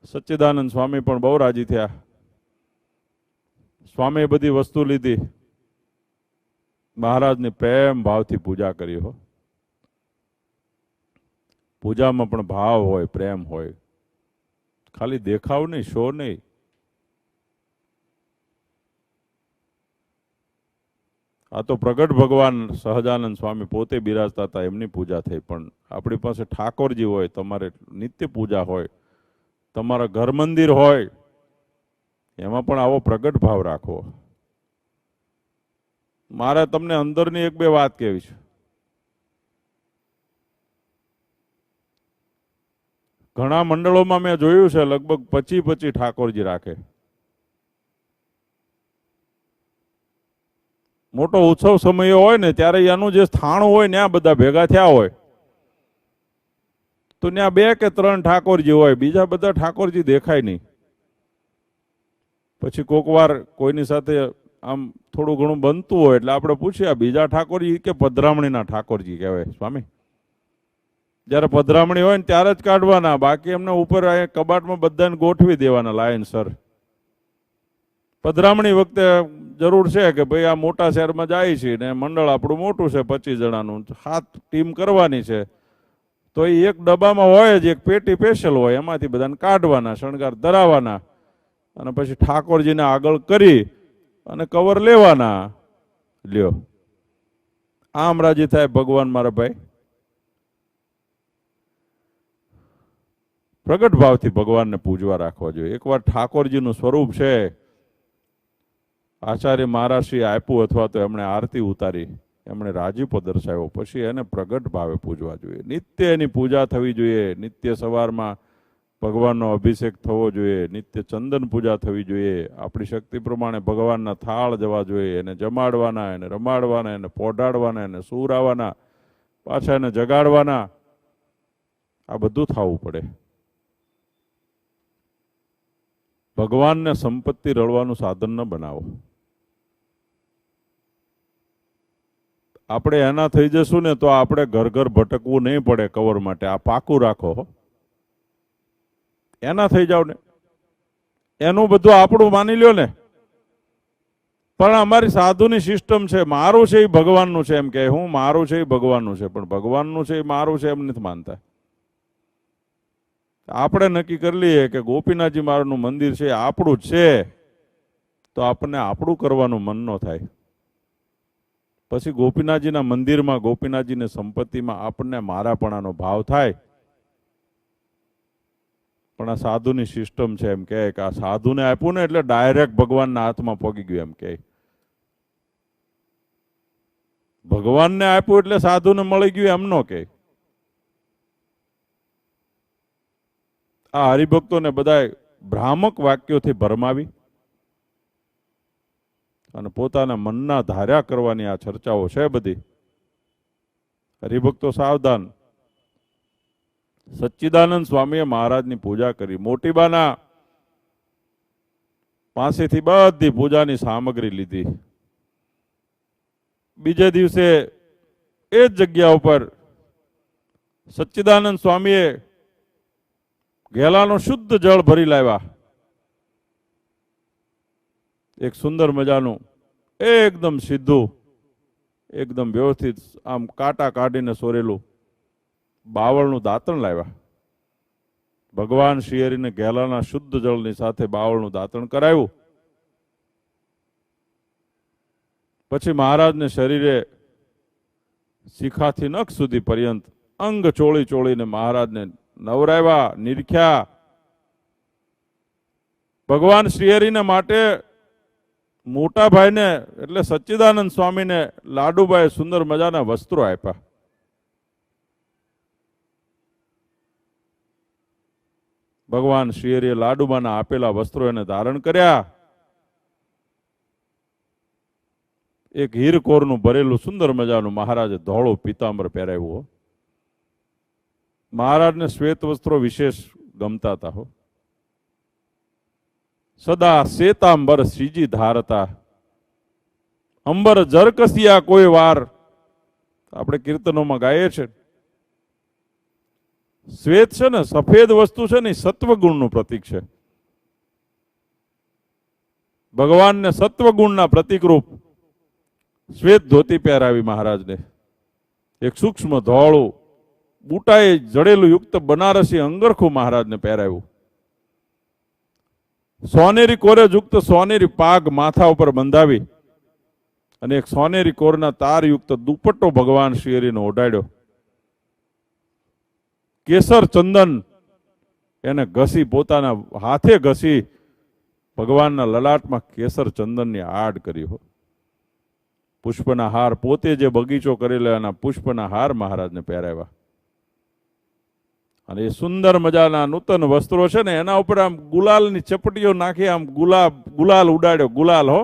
સચ્ચિદાનંદ સ્વામી પણ બહુ રાજી થયા. સ્વામીએ બધી વસ્તુ લીધી, મહારાજની પ્રેમ ભાવથી પૂજા કરી. હો, પૂજામાં પણ ભાવ હોય, પ્રેમ હોય, ખાલી દેખાવ નહીં, શો નહીં. આ તો પ્રગટ ભગવાન સહજાનંદ સ્વામી પોતે બિરાજતા હતા, એમની પૂજા થઈ. પણ આપણી પાસે ઠાકોરજી હોય, તમારે નિત્ય પૂજા હોય, તમારા ઘર મંદિર હોય, એમાં પણ આવો પ્રગટ ભાવ રાખવો. મારે તમને અંદરની એક બે વાત કહેવી છે. ઘણા મંડળોમાં મેં જોયું છે લગભગ 25 ઠાકોરજી રાખે. મોટો ઉત્સવ સમય હોય ને ત્યારે એનું જે સ્થાણું હોય ત્યાં બધા ભેગા થયા હોય તો ત્યાં 2 કે 3 ઠાકોરજી હોય, બીજા બધા ઠાકોરજી દેખાય નહીં. પછી કોક વાર કોઈની સાથે આમ થોડું ઘણું બનતું હોય એટલે આપણે પૂછીએ બીજા ઠાકોરજી કે પધરામણીના ઠાકોરજી કહેવાય સ્વામી. જ્યારે પધરામણી હોય ને ત્યારે જ કાઢવાના, બાકી એમને ઉપર કબાટમાં બધાને ગોઠવી દેવાના લાઈનસર. પધરામણી વખતે જરૂર છે કે ભાઈ આ મોટા શહેરમાં જાય છે ને મંડળ આપણું મોટું છે, 25 જણાનું, 7 ટીમ કરવાની છે, તો એ એક ડબ્બામાં હોય જ એક પેટી સ્પેશિયલ હોય, એમાંથી બધાને કાઢવાના, શણગાર ધરાવવાના અને પછી ઠાકોરજીને આગળ કરી અને કવર લેવાના. લ્યો, આમ રાજી થાય ભગવાન મારા ભાઈ. પ્રગટ ભાવથી ભગવાનને પૂજવા રાખવા જોઈએ. એકવાર ઠાકોરજીનું સ્વરૂપ છે, આચાર્ય મહારાજશ્રીએ આપ્યું અથવા તો એમણે આરતી ઉતારી, એમણે રાજીપો દર્શાવ્યો, પછી એને પ્રગટ ભાવે પૂજવા જોઈએ. નિત્ય એની પૂજા થવી જોઈએ. નિત્ય સવારમાં ભગવાનનો અભિષેક થવો જોઈએ, નિત્ય ચંદન પૂજા થવી જોઈએ. આપણી શક્તિ પ્રમાણે ભગવાનના થાળ જવા જોઈએ, એને જમાડવાના, એને રમાડવાના, એને પોઢાડવાના, એને સુરાવાના, પાછા એને જગાડવાના. આ બધું થવું પડે. ભગવાનને સંપત્તિ રળવાનું સાધન ન બનાવો. આપણે એના થઈ જશું ને તો આપણે ઘર ઘર ભટકવું નહીં પડે કવર માટે. આ પાકું રાખો. એના થઈ જાવ ને, એનું બધું આપણું માની લ્યો ને. પણ અમારી સાધુની સિસ્ટમ છે, મારું છે એ ભગવાનનું છે એમ કે, હું મારું છે એ ભગવાનનું છે, પણ ભગવાનનું છે એ મારું છે એમ નથી માનતા. આપણે નક્કી કરી લઈએ કે ગોપીનાથજી મહારાજનું મંદિર છે આપણું જ છે, તો આપણને આપણું કરવાનું મન ન થાય. પછી ગોપીનાથજીના મંદિરમાં, ગોપીનાથજીની સંપત્તિમાં આપણને મારાપણાનો ભાવ થાય. પણ આ સાધુની સિસ્ટમ છે એમ કે આ સાધુને આપ્યું ને એટલે ડાયરેક્ટ ભગવાનના હાથમાં પગી ગયું એમ કે. ભગવાનને આપ્યું એટલે સાધુને મળી ગયું એમ ન કે. આ હરિભક્તોને બધા ભ્રામક વાક્યોથી ભરમાવી અને પોતાના મનના ધાર્યા કરવાની આ ચર્ચાઓ છે બધી. હરિભક્તો સાવધાન. સચ્ચિદાનંદ સ્વામીએ મહારાજની પૂજા કરી. મોટીબાના પાસેથી બધી પૂજાની સામગ્રી લીધી. બીજે દિવસે એ જ જગ્યા ઉપર સચ્ચિદાનંદ સ્વામીએ ઘેલાનો શુદ્ધ જળ ભરી લાવ્યા. એક સુંદર મજાનું એકદમ સીધું, એકદમ વ્યવસ્થિત, આમ કાંટા કાઢીને સોરેલું બાવળનું દાંતણ લાવ્યા. ભગવાન શ્રીહરિને ઘેલાના શુદ્ધ જળની સાથે બાવળનું દાંતણ કરાવ્યું. પછી મહારાજને શરીરે શિખાથી નખ સુધી પર્યંત અંગ ચોળી ચોળીને મહારાજને નવરાવ્યા, નિરખ્યા. ભગવાન શ્રીહરિને માટે મોટા ભાઈને એટલે સચ્ચિદાનંદ સ્વામીને લાડુભાઈ સુંદર મજાના વસ્ત્રો આપ્યા. ભગવાન શ્રીહરિએ લાડુબાના આપેલા વસ્ત્રો એને ધારણ કર્યા. એક હીરકોરનું ભરેલું સુંદર મજાનું મહારાજે ધોળું પીતાંબર પહેરાવ્યું. મહારાજને શ્વેત વસ્ત્રો વિશેષ ગમતા હતા. હો સદા શ્વેતાંબર શ્રીજી ધારતા, અંબર જરકસિયા કોઈ વાર. આપણે કીર્તનોમાં ગાઈએ છે. શ્વેત છે ને, સફેદ વસ્તુ છે ને, સત્વગુણનું પ્રતીક છે. ભગવાનને સત્વગુણના પ્રતીકરૂપ શ્વેત ધોતી પહેરાવી મહારાજને. એક સૂક્ષ્મ ધોળું બુટાએ જડેલું યુક્ત બનારસી અંગરખું મહારાજને પહેરાવ્યું. સોનેરી કોરે યુક્ત સોનેરી પાગ માથા ઉપર બંધાવી અને એક સોનેરી કોરના તાર યુક્ત દુપટ્ટો ભગવાન શ્રીહરિને ઓઢાડ્યો. કેસર ચંદન એને ઘસી, પોતાના હાથે ઘસી ભગવાનના લલાટમાં કેસર ચંદનની આડ કરી. પુષ્પના હાર, પોતે જે બગીચો કરેલો એના પુષ્પના હાર મહારાજને પહેરાવ્યા. અને એ સુંદર મજાના નૂતન વસ્ત્રો છે ને, એના ઉપર આમ ગુલાલની ચપટીઓ નાખી, આમ ગુલાલ ઉડાડ્યો. ગુલાલ, હો,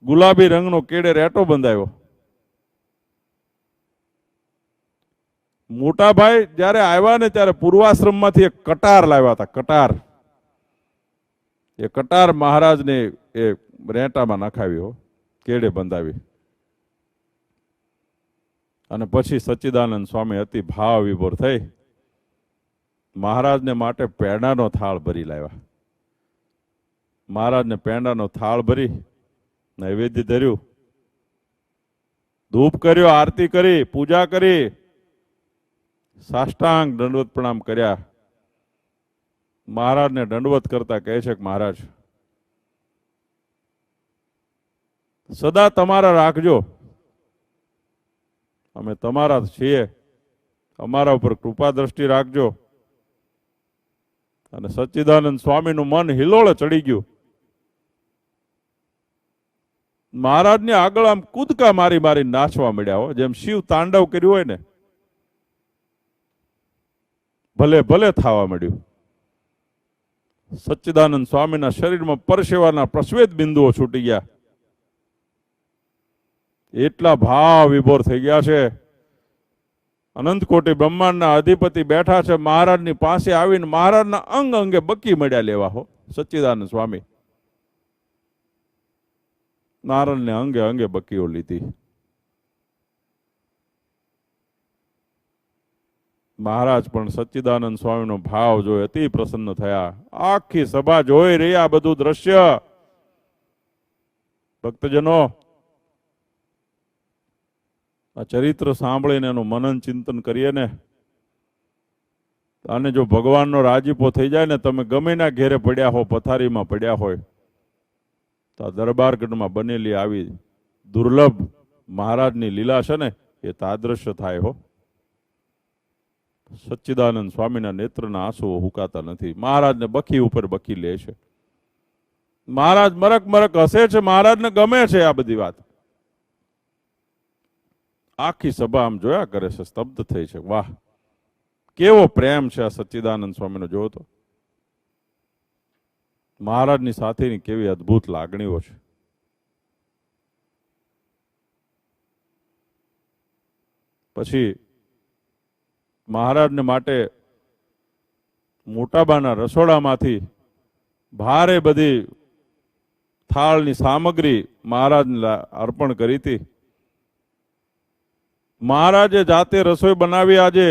ગુલાબી રંગનો કેડે રેટો બંધાયો. મોટા ભાઈ જયારે આવ્યા ને ત્યારે પૂર્વાશ્રમમાંથી એક કટાર લાવ્યા હતા. કટાર, એ કટાર મહારાજને એ રેટામાં નખાવ્યો, કેડે બંધાવી. અને પછી સચ્ચિદાનંદ સ્વામી અતિ ભાવ વિભોર થઈ મહારાજને માટે પેંડાનો થાળ ભરી લાવ્યા. મહારાજને પેંડાનો થાળ ભરી નૈવેદ્ય ધર્યું, ધૂપ કર્યો, આરતી કરી, પૂજા કરી, સાષ્ટાંગ દંડવત પ્રણામ કર્યા. મહારાજને દંડવત કરતા કહે છે કે મહારાજ સદા તમારા રાખજો, અમે તમારા છીએ, અમારા ઉપર કૃપા દ્રષ્ટિ રાખજો. અને સચ્ચિદાનંદ સ્વામીનું મન હિલોળે ચડી ગયું. મહારાજને આગળ આમ કૂદકા મારી મારી નાચવા મળ્યા. જેમ શિવ તાંડવ કર્યું હોય ને, ભલે ભલે થવા મળ્યું. સચ્ચિદાનંદ સ્વામીના શરીરમાં પરસેવાના પ્રશ્વેત બિંદુઓ છૂટી ગયા. એટલા ભાવ વિભોર થઈ ગયા છે. અનંત કોટી બ્રહ્માંડના અધિપતિ બેઠા છે. મહારાજની પાસે આવીને મહારાજના અંગ અંગે બકી મળ્યા લેવા. હો સચ્ચિદાનંદ સ્વામી નારાયણને અંગે અંગે બકીઓ લીધી. મહારાજ પણ સચ્ચિદાનંદ સ્વામીનો ભાવ જોઈ અતિ પ્રસન્ન થયા. આખી સભા જોઈ રહી આ બધું દ્રશ્ય. ભક્તજનો, આ ચરિત્ર સાંભળીને એનું મનન ચિંતન કરીએ ને, અને જો ભગવાનનો રાજીપો થઈ જાય ને, તમે ગમે ના ઘેરે પડ્યા હો, પથારીમાં પડ્યા હોય, તો આ દરબારગઢમાં બનેલી આવી દુર્લભ મહારાજની લીલા છે ને, એ તાદ્રશ્ય થાય. હો સચ્ચિદાનંદ સ્વામીના નેત્રના આંસુઓ હુકાતા નથી. મહારાજને બખી ઉપર બખી લે છે. મહારાજ મરક મરક હસે છે. મહારાજને ગમે છે આ બધી વાત. આખી સભા આમ જોયા કરે છે, સ્તબ્ધ થઈ છે. વાહ, કેવો પ્રેમ છે આ સચ્ચિદાનંદ સ્વામીનો. જોવો તો મહારાજની સાથેની કેવી અદ્ભુત લાગણીઓ છે. પછી મહારાજને માટે મોટાબાના રસોડામાંથી ભારે બધી થાળની સામગ્રી મહારાજને અર્પણ કરી હતી. મહારાજે જાતે રસોઈ બનાવી. આજે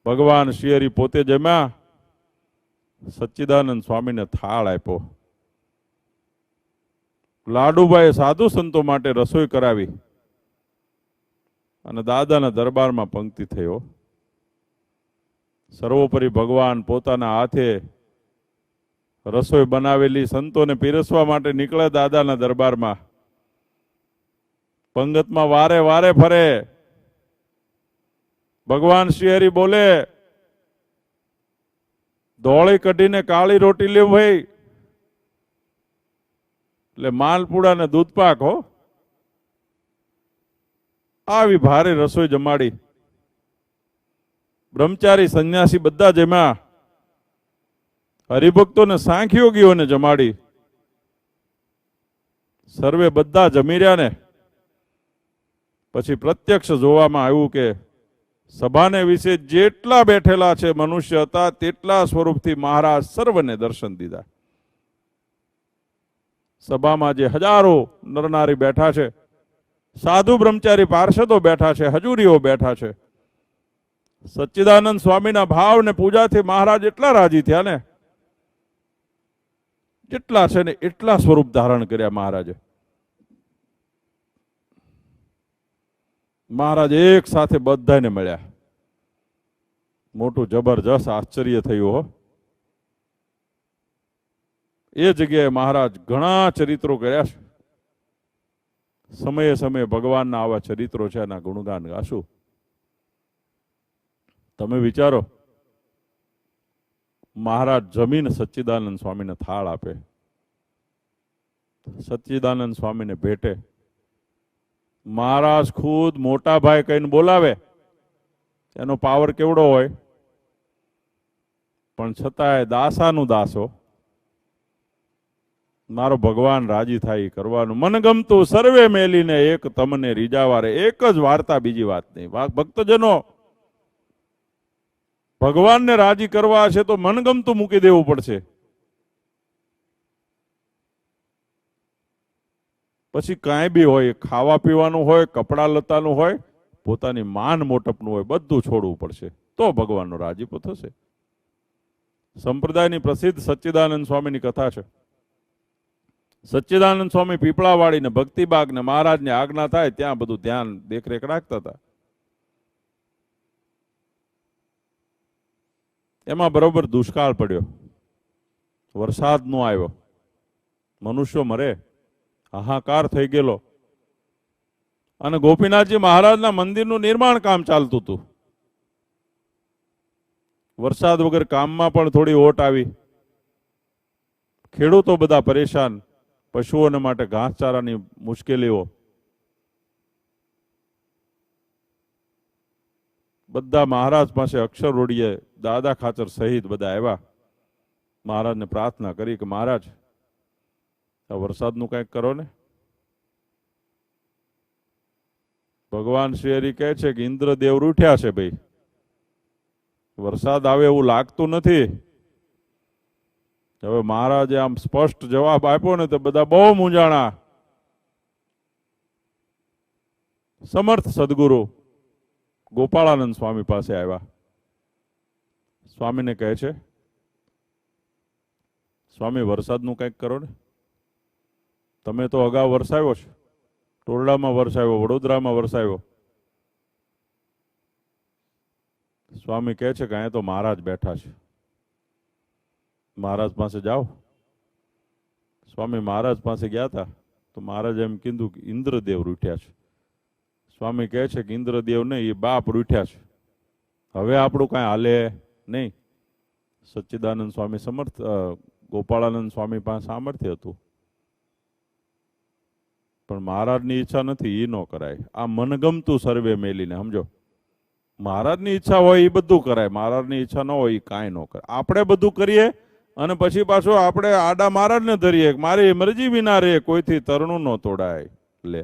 ભગવાન શ્રીહરિ પોતે જમ્યા. સચ્ચિદાનંદ સ્વામીને થાળ આપ્યો. લાડુભાઈ સાધુ સંતો માટે રસોઈ કરાવી અને દાદાના દરબારમાં પંક્તિ થયો. સર્વોપરી ભગવાન પોતાના હાથે રસોઈ બનાવેલી સંતોને પીરસવા માટે નીકળે દાદાના દરબારમાં. પંગતમાં વારે વારે ફરે. ભગવાન શ્રીહરિ બોલે, ધોળી કઢીને કાળી રોટી લેવું ભાઈ, એટલે માલપુડા ને દૂધપાક હો. આવી ભારે રસોઈ જમાડી. બ્રહ્મચારી સંન્યાસી બધા જમ્યા. હરિભક્તોને સાંખ્યોગીઓને જમાડી. સર્વે બધા જમી રહ્યા ને પછી પ્રત્યક્ષ જોવામાં આવ્યું કે સભાને વિશે જેટલા બેઠેલા છે મનુષ્ય હતા તેટલા સ્વરૂપથી મહારાજ સર્વને દર્શન દીધા. સભામાં જે હજારો નરનારી બેઠા છે, સાધુ બ્રહ્મચારી પાર્ષદો બેઠા છે, હજુરીઓ બેઠા છે, સચ્ચિદાનંદ સ્વામીના ભાવ ને પૂજાથી મહારાજ એટલા રાજી થયા ને, જેટલા છે ને એટલા સ્વરૂપ ધારણ કર્યા મહારાજે. મહારાજ એક સાથે બધાને મળ્યા. મોટું જબરજસ્ત આશ્ચર્ય થયું હો. એ જગ્યાએ મહારાજ ઘણા ચરિત્રો કર્યા છે. સમયે સમયે ભગવાનના આવા ચરિત્રો છે, એના ગુણગાન ગાશું. તમે વિચારો, મહારાજ જમીન સચ્ચિદાનંદ સ્વામીને થાળ આપે, સચ્ચિદાનંદ સ્વામીને ભેટે. મહારાજ ખુદ મોટા ભાઈ કહીને બોલાવે. એનો પાવર કેવડો હોય, પણ છતાંય દાસાનું દાસો. મારો ભગવાન રાજી થાય કરવાનું. મનગમતું સર્વે મેલીને એક તમને રીજાવારે. એક જ વાર્તા, બીજી વાત નહીં. ભક્તજનો, ભગવાનને રાજી કરવા છે તો મનગમતું મૂકી દેવું પડશે. પછી કાંઈ બી હોય, ખાવા પીવાનું હોય, કપડા લતાનું હોય, પોતાની માન મોટપનું હોય, બધું છોડવું પડશે, તો ભગવાનનો રાજીપો થશે. સંપ્રદાયની પ્રસિદ્ધ સચ્ચિદાનંદ સ્વામીની કથા છે. સચ્ચિદાનંદ સ્વામી પીપળાવાડી ને ભક્તિબાગ ને મહારાજની આજ્ઞા થાય ત્યાં બધું ધ્યાન દેખરેખ રાખતા હતા. એમાં બરોબર દુષ્કાળ પડ્યો, વરસાદ નો આવ્યો, મનુષ્યો મરે, હાહાકાર થઈ ગયેલો. અને ગોપીનાથજી મહારાજના મંદિરનું નિર્માણ કામ ચાલતું હતું. વરસાદ વગર કામમાં પણ થોડી ઓટ આવી. ખેડૂતો બધા પરેશાન, પશુઓને માટે ઘાસચારાની મુશ્કેલીઓ. બધા મહારાજ પાસે અક્ષર રોડીએ દાદા ખાચર સહિત બધા આવ્યા. મહારાજને પ્રાર્થના કરી કે મહારાજ, આ વરસાદનું કંઈક કરો ને. ભગવાન શ્રી હરિ કહે છે કે ઇન્દ્રદેવ રૂઠ્યા છે ભાઈ, વરસાદ આવે એવું લાગતું નથી. હવે મહારાજે આમ સ્પષ્ટ જવાબ આપ્યો ને તો બધા બહુ મૂંઝાણા. સમર્થ સદગુરુ ગોપાળાનંદ સ્વામી પાસે આવ્યા. સ્વામીને કહે છે, સ્વામી વરસાદનું કંઈક કરો ને. તમે તો અગાઉ વરસાવ્યો છે, ટોરડામાં વરસાવ્યો, વડોદરામાં વરસાવ્યો. સ્વામી કહે છે કે અહીંયા તો મહારાજ બેઠા છે, મહારાજ પાસે જાઓ. સ્વામી મહારાજ પાસે ગયા હતા તો મહારાજ એમ કીધું કે ઇન્દ્રદેવ રૂઠ્યા છે. સ્વામી કહે છે કે ઇન્દ્રદેવ નહીં, એ બાપ રૂઠ્યા છે, હવે આપણું કાંઈ હાલે નહીં. સચ્ચિદાનંદ સ્વામી સમર્થ, ગોપાળાનંદ સ્વામી પાસે સામર્થ્ય હતું, પણ મહારાજની ઈચ્છા નથી, એ ન કરાય. આ મનગમતું સર્વે મેલીને, સમજો, મહારાજની ઈચ્છા હોય એ બધું કરાય, મહારાજની ઈચ્છા ન હોય એ કાંઈ ન કરે. આપણે બધું કરીએ અને પછી પાછું આપણે આડા મહારાજને ધરીએ, મારી મરજી વિના રે કોઈથી તરણું ન તોડાય. લે,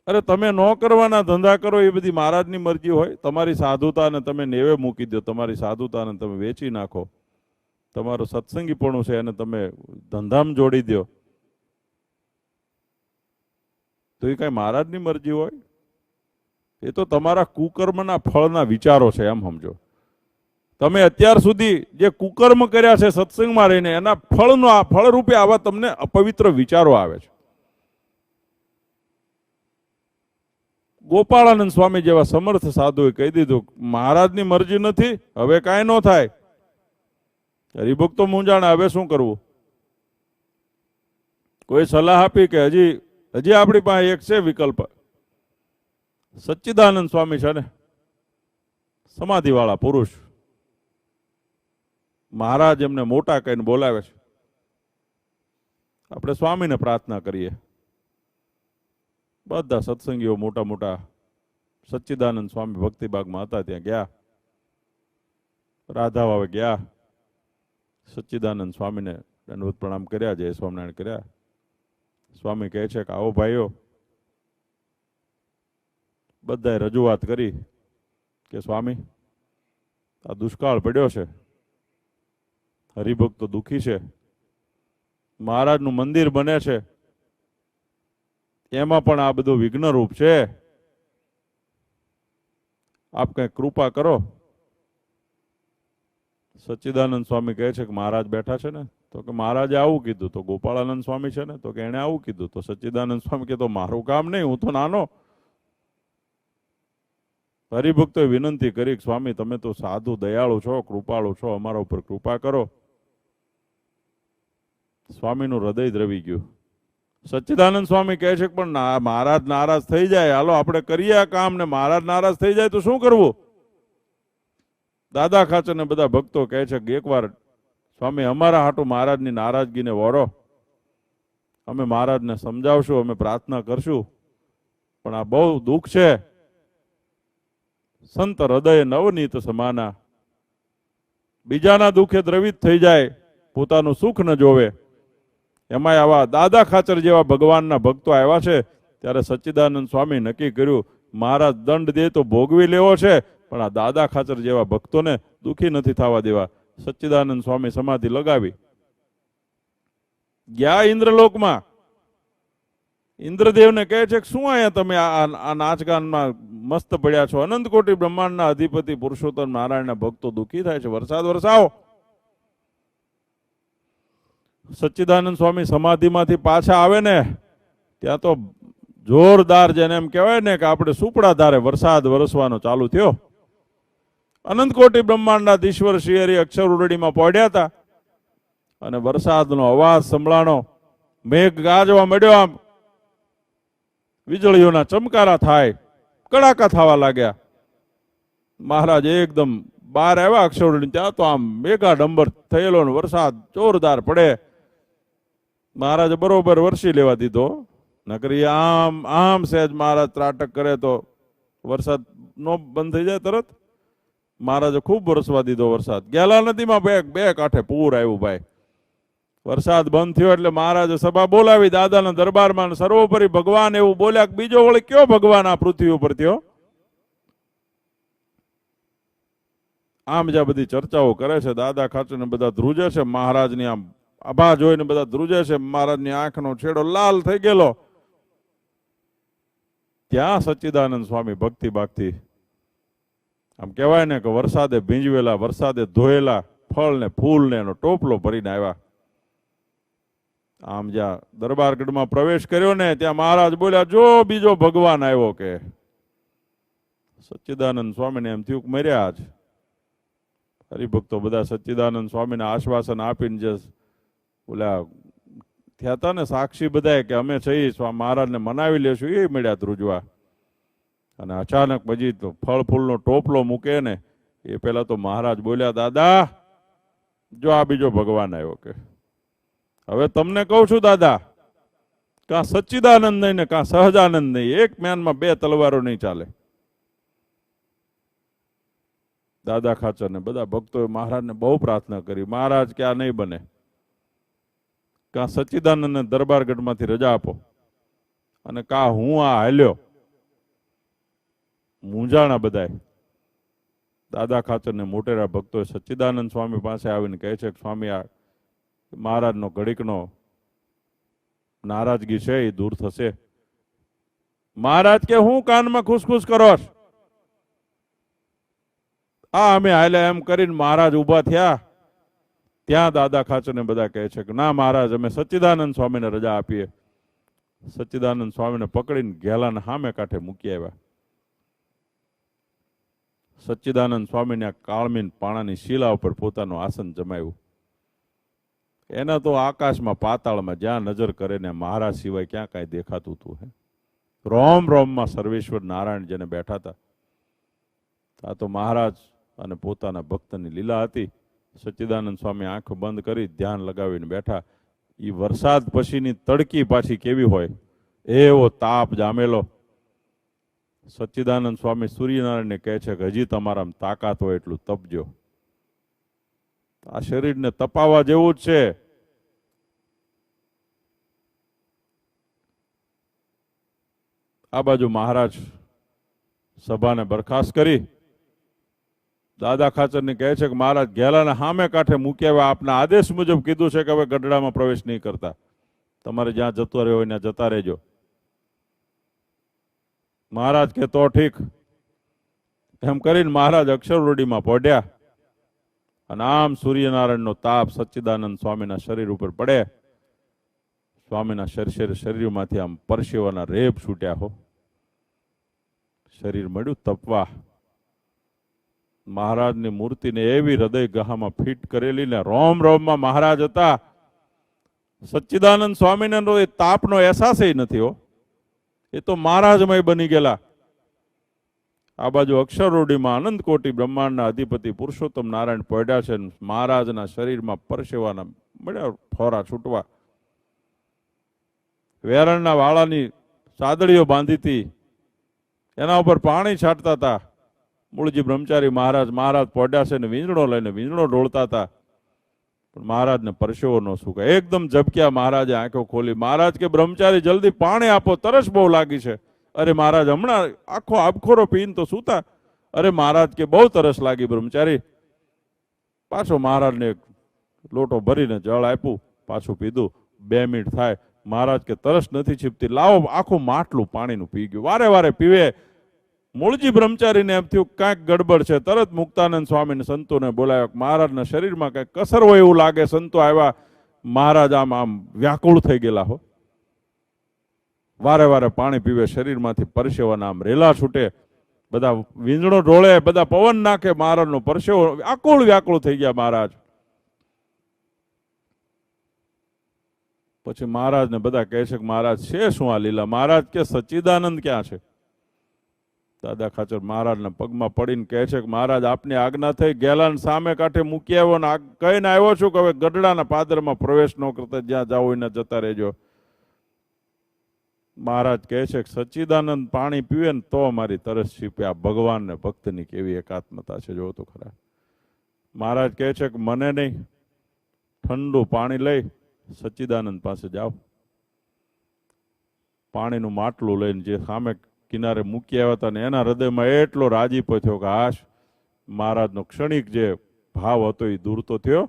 અરે તમે ન કરવાના ધંધા કરો એ બધી મહારાજની મરજી હોય. તમારી સાધુતાને તમે નેવે મૂકી દો, તમારી સાધુતાને તમે વેચી નાખો, તમારું સત્સંગીપણું છે એને તમે ધંધામાં જોડી દો, તો એ કઈ મહારાજની મરજી હોય? એ તો તમારા કુકર્મના ફળના વિચારો છે એમ સમજો. તમે અત્યાર સુધી જે કુકર્મ કર્યા છે સત્સંગમાં રહીને એના ફળ રૂપે આવા તમને અપવિત્ર વિચારો આવે છે. ગોપાળાનંદ સ્વામી જેવા સમર્થ સાધુએ કહી દીધું મહારાજની મરજી નથી, હવે કાંઈ ન થાય. હરિભક્તો મૂંઝાણા, હવે શું કરવું? કોઈ સલાહ આપી કે હજી આપણી પાસે એક છે વિકલ્પ. સચ્ચિદાનંદ સ્વામી છે ને, સમાધિવાળા પુરુષ, મહારાજ એમને મોટા કહીને બોલાવે છે. આપણે સ્વામીને પ્રાર્થના કરીએ. બધા સત્સંગીઓ મોટા મોટા સચ્ચિદાનંદ સ્વામી ભક્તિબાગમાં હતા ત્યાં ગયા. રાધા વાવે ગયા, સચ્ચિદાનંદ સ્વામીને દંડવત પ્રણામ કર્યા, જય સ્વામિનારાયણ કર્યા. સ્વામી કહે છે કે આવો ભાઈઓ. બધાએ રજૂઆત કરી કે સ્વામી આ દુષ્કાળ પડ્યો છે, હરિભક્તો દુઃખી છે, મહારાજનું મંદિર બને છે, એમાં પણ આ બધું વિઘ્નરૂપ છે, આપ કઈ કૃપા કરો. સચ્ચિદાનંદ સ્વામી કહે છે કે મહારાજ બેઠા છે ને, તો કે મહારાજે આવું કીધું. તો ગોપાળાનંદ સ્વામી છે ને, તો કે એને આવું કીધું. તો સચ્ચિદાનંદ સ્વામી કે તો મારું કામ નહીં, હું તો નાનો. હરિભક્તોએ વિનંતી કરી સ્વામી તમે તો સાધુ દયાળુ છો, કૃપાળુ છો, અમારા ઉપર કૃપા કરો. સ્વામીનું હૃદય દ્રવી ગયું. સચ્ચિદાનંદ સ્વામી કહે છે પણ મહારાજ નારાજ થઈ જાય, હાલો આપણે કરીએ આ કામ, ને મહારાજ નારાજ થઈ જાય તો શું કરવું? દાદા ખાચર ને બધા ભક્તો કહે છે કે એકવાર સ્વામી અમારા હાટુ મહારાજની નારાજગીને વોરો, અમે મહારાજને સમજાવશું, અમે પ્રાર્થના કરશું, પણ આ બહુ દુઃખ છે. સંત હૃદય નવનીત સમાના, બીજાના દુઃખે દ્રવિત થઈ જાય, પોતાનું સુખ ન જોવે. એમાં આવા દાદા ખાચર જેવા ભગવાનના ભક્તો આવ્યા છે. ત્યારે સચ્ચિદાનંદ સ્વામી નક્કી કર્યું મહારાજ દંડ દે તો ભોગવી લેવો છે, પણ આ દાદા ખાચર જેવા ભક્તોને દુઃખી નથી થવા દેવા. સચ્ચિદાનંદ સ્વામી સમાધિ લગાવી ગયા ઇન્દ્રલોકમાં. ઇન્દ્રદેવને કહે છે કે શું અહીંયા તમે આ નાચગાનમાં મસ્ત પડ્યા છો? અનંત કોટી બ્રહ્માંડના અધિપતિ પુરુષોત્તમ નારાયણના ભક્તો દુઃખી થાય છે, વરસાદ વરસાવો. સચ્ચિદાનંદ સ્વામી સમાધિમાંથી પાછા આવે ને ત્યાં તો જોરદાર, જેને એમ કહેવાય ને કે આપણે સુપડા ધારે વરસાદ વરસવાનો ચાલુ થયો. અનંત કોટી બ્રહ્માંડના ઈશ્વર શ્રી હરિ અક્ષર ઉરડીમાં પહોંચ્યા હતા અને વરસાદનો અવાજ સંભળાણો. મેઘ ગાજવા મળ્યો, આમ વીજળીઓના ચમકારા થાય, કડાકા થવા લાગ્યા. મહારાજ એકદમ બહાર આવ્યા અક્ષર ઉરડી, ત્યાં તો આમ મેઘા ડંબર થયેલો ને વરસાદ જોરદાર પડે. મહારાજે બરોબર વરસી લેવા દીધો. નકરી આમ સહેજ મહારાજ ત્રાટક કરે તો વરસાદ નો બંધ થઈ જાય તરત. મહારાજે ખૂબ વરસવા દીધો વરસાદ. ગેલા નદીમાં બે કાંઠે પૂર આવ્યું ભાઈ. વરસાદ બંધ થયો એટલે મહારાજે સભા બોલાવી દાદાના દરબારમાં. સર્વોપરી ભગવાન એવું બોલ્યા કે બીજો વળી કયો ભગવાન આ પૃથ્વી ઉપર થયો? આમ જ્યાં બધી ચર્ચાઓ કરે છે, દાદા ખાચર ને બધા ધ્રુજે છે. મહારાજની આમ આભા જોઈને બધા ધ્રુજે છે. મહારાજની આંખનો છેડો લાલ થઈ ગયેલો. ત્યાં સચ્ચિદાનંદ સ્વામી ભક્તિ ભાગથી આમ કહેવાય ને કે વરસાદે ભીંજવેલા, વરસાદે ધોયેલા ફળ ને ફૂલ ને એનો ટોપલો ભરીને આવ્યા. આમ જ્યાં દરબારગઢમાં પ્રવેશ કર્યો ને ત્યાં મહારાજ બોલ્યા જો બીજો ભગવાન આવ્યો કે. સચ્ચિદાનંદ સ્વામીને એમ થયું કે મર્યા જ. હરિભક્તો બધા સચ્ચિદાનંદ સ્વામીને આશ્વાસન આપીને જે બોલ્યા થયા હતા ને સાક્ષી બધા કે અમે છીએ મહારાજને મનાવી લેશું, એ મળ્યા ધ્રુજવા. અને અચાનક પછી ફળ ફૂલનો ટોપલો મૂકે ને એ પેલા તો મહારાજ બોલ્યા દાદા જો આ બીજો ભગવાન આવ્યો કે. હવે તમને કહું છું દાદા, કાં સચ્ચિદાનંદ નહીં ને કાં સહજાનંદ નહીં, એક મ્યાનમાં બે તલવારો નહીં ચાલે. દાદા ખાચર ને બધા ભક્તોએ મહારાજને બહુ પ્રાર્થના કરી. મહારાજ કે આ નહીં બને, કાં સચ્ચિદાનંદને દરબારગઢમાંથી રજા આપો અને કાં હું આ હાલ્યો મૂંઝાણા બધાય. દાદા ખાચરને મોટેરા ભક્તો સચ્ચિદાનંદ સ્વામી પાસે આવીને કહે છે કે સ્વામી, આ મહારાજનો ઘડીકનો નારાજગી છે એ દૂર થશે. મહારાજ કે હું કાનમાં ખુશખુશ કરો? અમે હાલે એમ કરીને મહારાજ ઉભા થયા. ત્યાં દાદા ખાચરને બધા કહે છે કે ના મહારાજ, અમે સચ્ચિદાનંદ સ્વામીને રજા આપીએ. સચ્ચિદાનંદ સ્વામીને પકડીને ઘેલાને સામે કાંઠે મૂકી આવ્યા. સચ્ચિદાનંદ સ્વામીને કાળમીન પાણાની શિલા ઉપર પોતાનું આસન જમાવ્યું. એના તો આકાશમાં પાતાળમાં જ્યાં નજર કરે ને મહારાજ સિવાય ક્યાં કાંઈ દેખાતું હતું. રોમ રોમમાં સર્વેશ્વર નારાયણ જેને બેઠા હતા. આ તો મહારાજ અને પોતાના ભક્તની લીલા હતી. સચ્ચિદાનંદ સ્વામી આંખ બંધ કરી ધ્યાન લગાવીને બેઠા. એ વરસાદ પછીની તડકી પાછી કેવી હોય એવો તાપ જામેલો. સચ્ચિદાનંદ સ્વામી સૂર્યનારાયણને કહે છે કે હજી તમારામાં તાકાત હોય એટલું તપજો. આ શરીરને તપાવવા જેવું જ છે. આ બાજુ મહારાજ સભાને બરખાસ્ત કરી દાદા ખાચરને કહે છે કે મહારાજ ઘેલાને સામે કાંઠે મૂકી આવ્યા. આપના આદેશ મુજબ કીધું છે કે હવે ગઢડામાં પ્રવેશ નહીં કરતા. તમારે જ્યાં જતો રહ્યો હોય ત્યાં જતા રહેજો. મહારાજ કે તો ઠીક. એમ કરીને મહારાજ અક્ષરવૃડીમાં પહોંચ્યા. અને આમ સૂર્યનારાયણનો તાપ સચ્ચિદાનંદ સ્વામીના શરીર ઉપર પડે. સ્વામીના શરીરમાંથી આમ પરસેવાના રેપ છૂટ્યા હો. શરીર મળ્યું તપવા. મહારાજની મૂર્તિને એવી હૃદય ગહામાં ફિટ કરેલી ને રોમ રોમમાં મહારાજ હતા. સચ્ચિદાનંદ સ્વામીને એ તાપનો અહેસાસ નથી હો. એ તો મહારાજમય બની ગયેલા. આ બાજુ અક્ષરરૂઢીમાં અનંતકોટી બ્રહ્માંડના અધિપતિ પુરુષોત્તમ નારાયણ પડ્યા છે. મહારાજના શરીરમાં પરસેવાના મળ્યા ફોરા છૂટવા. વેરણના વાળાની સાદડીઓ બાંધી હતી, એના ઉપર પાણી છાંટતા હતા. મૂળજી બ્રહ્મચારી મહારાજ પડ્યા છે ને વીંજણો લઈને વીંજણો ડોળતા હતા. પણ મહારાજને પરસેવો ન સુકે. એકદમ ઝબક્યા. મહારાજે આંખો ખોલી. મહારાજ કે બ્રહ્મચારી જલ્દી પાણી આપો, તરસ બહુ લાગી છે. અરે મહારાજ હમણાં આખો આબખોરો પીને તો સૂતા. અરે મહારાજ કે બહુ તરસ લાગી બ્રહ્મચારી. પાછો મહારાજને એક લોટો ભરીને જળ આપ્યું, પાછું પીધું. 2 મિનિટ થાય. મહારાજ કે તરસ નથી છીપતી, લાવો. આખું માટલું પાણીનું પી ગયું. વારે વારે પીવે. મૂળજી બ્રહ્મચારીને એમ થયું કાંઈક ગડબડ છે. તરત મુક્તાનંદ સ્વામીને સંતોને બોલાવ્યો. મહારાજના શરીરમાં કંઈક કસર હોય એવું લાગે. સંતો આવ્યા. મહારાજ આમ વ્યાકુળ થઈ ગયેલા હો. વારે વારે પાણી પીવે. શરીરમાંથી પરસેવાના આમ રેલા છૂટે. બધા વીંજણો ઢોળે, બધા પવન નાખે. મહારાજનો પરસેવો આકુળ વ્યાકુળ થઈ ગયા મહારાજ. પછી મહારાજને બધા કહે છે કે મહારાજ છે શું આ લીલા? મહારાજ કે સચ્ચિદાનંદ ક્યાં છે? દાદા ખાચર મહારાજના પગમાં પડીને કહે છે કે મહારાજ આપની આજ્ઞા થઈ, ગેલાને સામે કાંઠે મૂકી આવ્યો ને કહીને આવ્યો છું કે હવે ગઢડાના પાદરમાં પ્રવેશ ન કરતા, જ્યાં જાવ હોય ને જતા રહેજો. મહારાજ કહે છે કે સચ્ચિદાનંદ પાણી પીવે ને તો મારી તરસ છીપે. આ ભગવાન ને ભક્તની કેવી એકાત્મતા છે, જો તો ખરા. મહારાજ કહે છે કે મને નહીં, ઠંડુ પાણી લઈ સચ્ચિદાનંદ પાસે જાઓ. પાણીનું માટલું લઈને જે સામે કિનારે મૂકી આવ્યા હતા ને એના હૃદયમાં એટલો રાજીપો થયો કે હાશ, મહારાજનો ક્ષણિક જે ભાવ હતો એ દૂર તો થયો.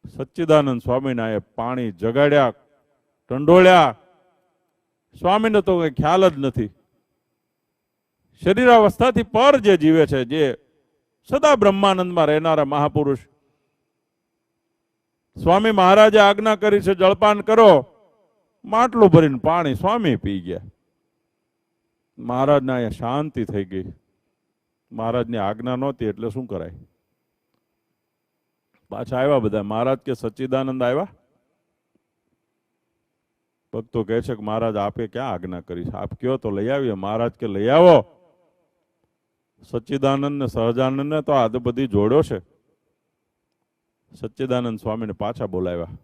સચ્ચિદાનંદ સ્વામીના એ પાણી જગાડ્યા, ટંડોળ્યા. સ્વામીને તો કઈ ખ્યાલ જ નથી. શરીરાવસ્થાથી પર જે જીવે છે, જે સદા બ્રહ્માનંદમાં રહેનારા મહાપુરુષ, સ્વામી મહારાજે આજ્ઞા કરી છે જળપાન કરો. માટલું ભરીને પાણી સ્વામી પી ગયા. મહારાજને અહીંયા શાંતિ થઈ ગઈ. મહારાજની આજ્ઞા નહોતી એટલે શું કરાય. પાછા આવ્યા બધા. મહારાજ કે સચ્ચિદાનંદ આવ્યા? ભક્તો કહે છે કે મહારાજ આપે ક્યાં આજ્ઞા કરી? આપ કયો તો લઈ આવીએ. મહારાજ કે લઈ આવો. સચ્ચિદાનંદ ને સહજાનંદ ને તો આ બધી જોડ્યો છે. સચ્ચિદાનંદ સ્વામીને પાછા બોલાવ્યા.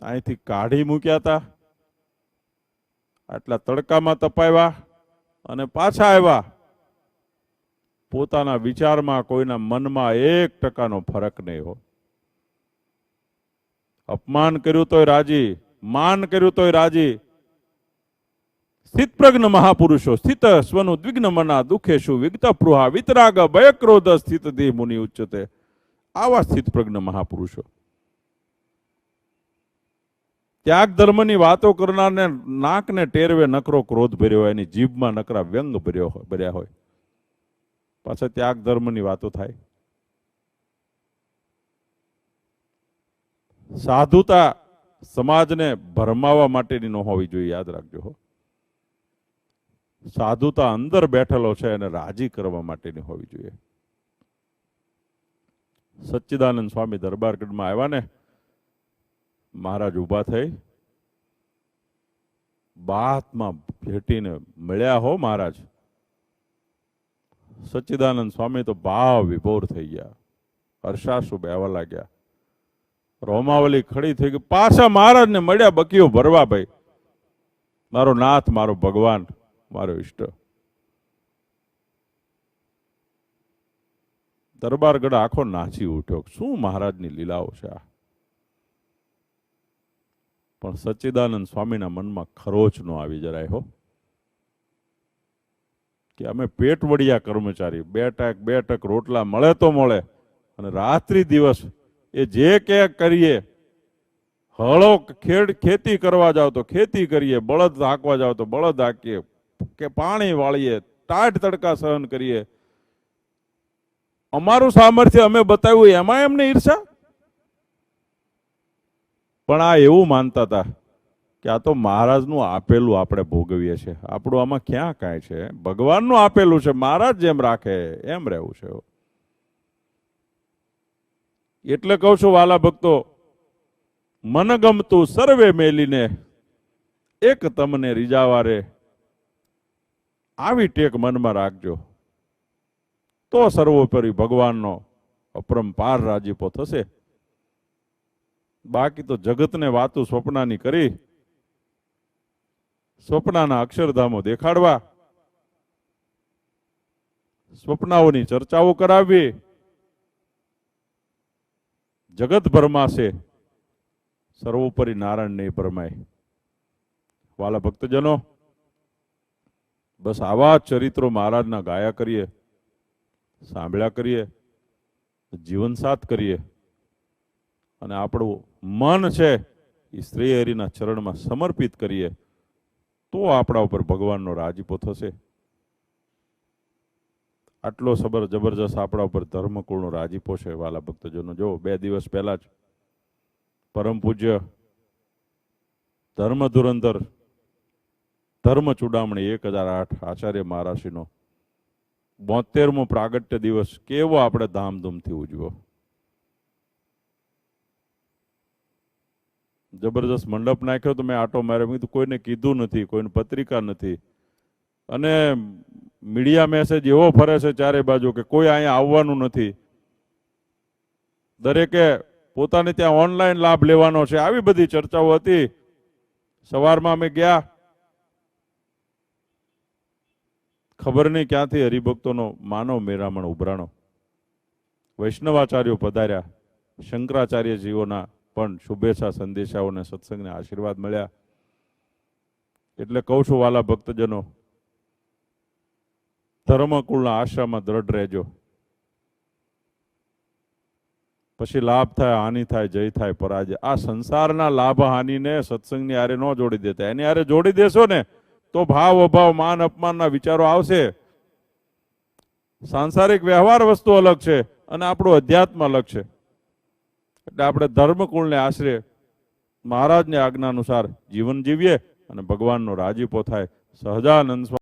અહીંથી કાઢી મૂક્યા હતા, આટલા તડકામાં તપાવ્યા અને પાછા આવ્યા. પોતાના વિચારમાં કોઈના મનમાં 1% ફરક નહીં હો. અપમાન કર્યું તોય રાજી, માન કર્યું તોય રાજી. સ્થિતપ્રજ્ઞ મહાપુરુષો સ્થિત સ્વનું દ્વિગ્ન મના દુઃખેશુ વિગત પૃહા વિતરાગ ભય ક્રોધ સ્થિત દેહ મુનિ ઉચ્ચતે. આવા સ્થિતપ્રજ્ઞ મહાપુરુષો. ત્યાગ ધર્મની વાતો કરનારને નાકને ટેરવે નકરો ક્રોધ ભર્યો હોય, એની જીભમાં નકરા વ્યંગ ભર્યા હોય, પાછા ત્યાગ ધર્મની વાતો થાય. સાધુતા સમાજને ભરમાવા માટેની ન હોવી જોઈએ, યાદ રાખજો. સાધુતા અંદર બેઠેલો છે એને રાજી કરવા માટેની હોવી જોઈએ. સચ્ચિદાનંદ સ્વામી દરબારગઢમાં આવ્યા ને, મહારાજ ઉભા થઈ બાતમાં ભેટીને મળ્યા હો મહારાજ. સચ્ચિદાનંદ સ્વામી તો ભાવ વિભોર થઈ ગયા, હર્ષાશ્રુ બેહવા લાગ્યા, રોમાવલી ખડી થઈ ગઈ. પાછા મહારાજને મળ્યા, બકીઓ ભરવા. ભાઈ મારો નાથ, મારો ભગવાન, મારો ઈષ્ટ. દરબારગઢ આખો નાચી ઉઠ્યો, શું મહારાજની લીલાઓ છે આ. પણ સચ્ચિદાનંદ સ્વામીના મનમાં ખરોચ નો આવી જરાય હો, કે અમે પેટ વડિયા કર્મચારી, બે ટક રોટલા મળે તો મળે, અને રાત્રિ દિવસ એ જે કે કરીએ. હળો ખેતી કરવા જાવ તો ખેતી કરીએ, બળદ હાંકવા જાવ તો બળદ હાંકીએ, કે પાણી વાળીએ, ટાઢ તડકા સહન કરીએ. અમારું સામર્થ્ય અમે બતાવ્યું એમાં એમને ઈર્ષા. પણ આ એવું માનતા હતા કે આ તો મહારાજનું આપેલું આપણે ભોગવીએ છીએ, આપણું આમાં ક્યાં કાંઈ છે, ભગવાનનું આપેલું છે, મહારાજ જેમ રાખે એમ રહેવું છે. એટલે કહું છું વાલા ભક્તો, મન ગમતું સર્વે મેલીને એક તમને રીજાવારે, આવી ટેક મનમાં રાખજો તો સર્વોપરી ભગવાનનો અપરંપાર રાજીપો થશે. બાકી તો જગતને વાતું સ્વપ્નાની કરી, સ્વપ્નાના અક્ષરધામો દેખાડવા, સ્વપ્નાઓની ચર્ચાઓ કરાવવી, જગત ભરમાશે, સર્વોપરી નારાયણ નહીં ભરમાય. વાલા ભક્તજનો, બસ આવા ચરિત્રો મહારાજના ગાયા કરીએ, સાંભળ્યા કરીએ, જીવનસાથ કરીએ, અને આપણું મન છે એ શ્રી હરિના ચરણમાં સમર્પિત કરીએ તો આપણા ઉપર ભગવાનનો રાજીપો થશે. આટલો જબરજસ્ત આપણા ઉપર ધર્મકુળનો રાજીપો છે વાલા ભક્તજનો. જો 2 દિવસ પહેલા જ પરમ પૂજ્ય ધર્મ ધુરંધર ધર્મ ચૂડામણી 1008 આચાર્ય મહારાજનો 72મો પ્રાગટ્ય દિવસ કેવો આપણે ધામધૂમથી ઉજવ્યો. જબરજસ્ત મંડપ નાખ્યો તો મેં આટો માર્યો, મેં કીધું કોઈને કીધું નથી, કોઈને પત્રિકા નથી, અને મીડિયા મેસેજ એવો ફરે છે ચારે બાજુ કે કોઈ અહીંયા આવવાનું નથી, દરેકે પોતાને ત્યાં ઓનલાઈન લાભ લેવાનો છે. આવી બધી ચર્ચાઓ હતી. સવારમાં અમે ગયા, ખબર નહીં ક્યાંથી હરિભક્તોનો માનવ મેરામણ ઉભરાણો. વૈષ્ણવાચાર્યો પધાર્યા, શંકરાચાર્યજીઓના પણ શુભેચ્છા સંદેશાઓને સત્સંગને આશીર્વાદ મળ્યા. એટલે કહું છું વાલા ભક્તજનો, ધર્મકુળના આશ્રમમાં દ્રઢ રહેજો. પછી લાભ થાય, હાનિ થાય, જય થાય, પરાજય. આ સંસારના લાભ હાનિને સત્સંગની હારે ન જોડી દેતા. એની હારે જોડી દેશો ને તો ભાવ અભાવ, માન અપમાનના વિચારો આવશે. સાંસારિક વ્યવહાર વસ્તુ અલગ છે અને આપણું અધ્યાત્મ અલગ છે. એટલે આપણે ધર્મકુળને આશરે મહારાજની આજ્ઞા અનુસાર જીવન જીવીએ અને ભગવાનનો રાજીપો થાય. સહજાનંદ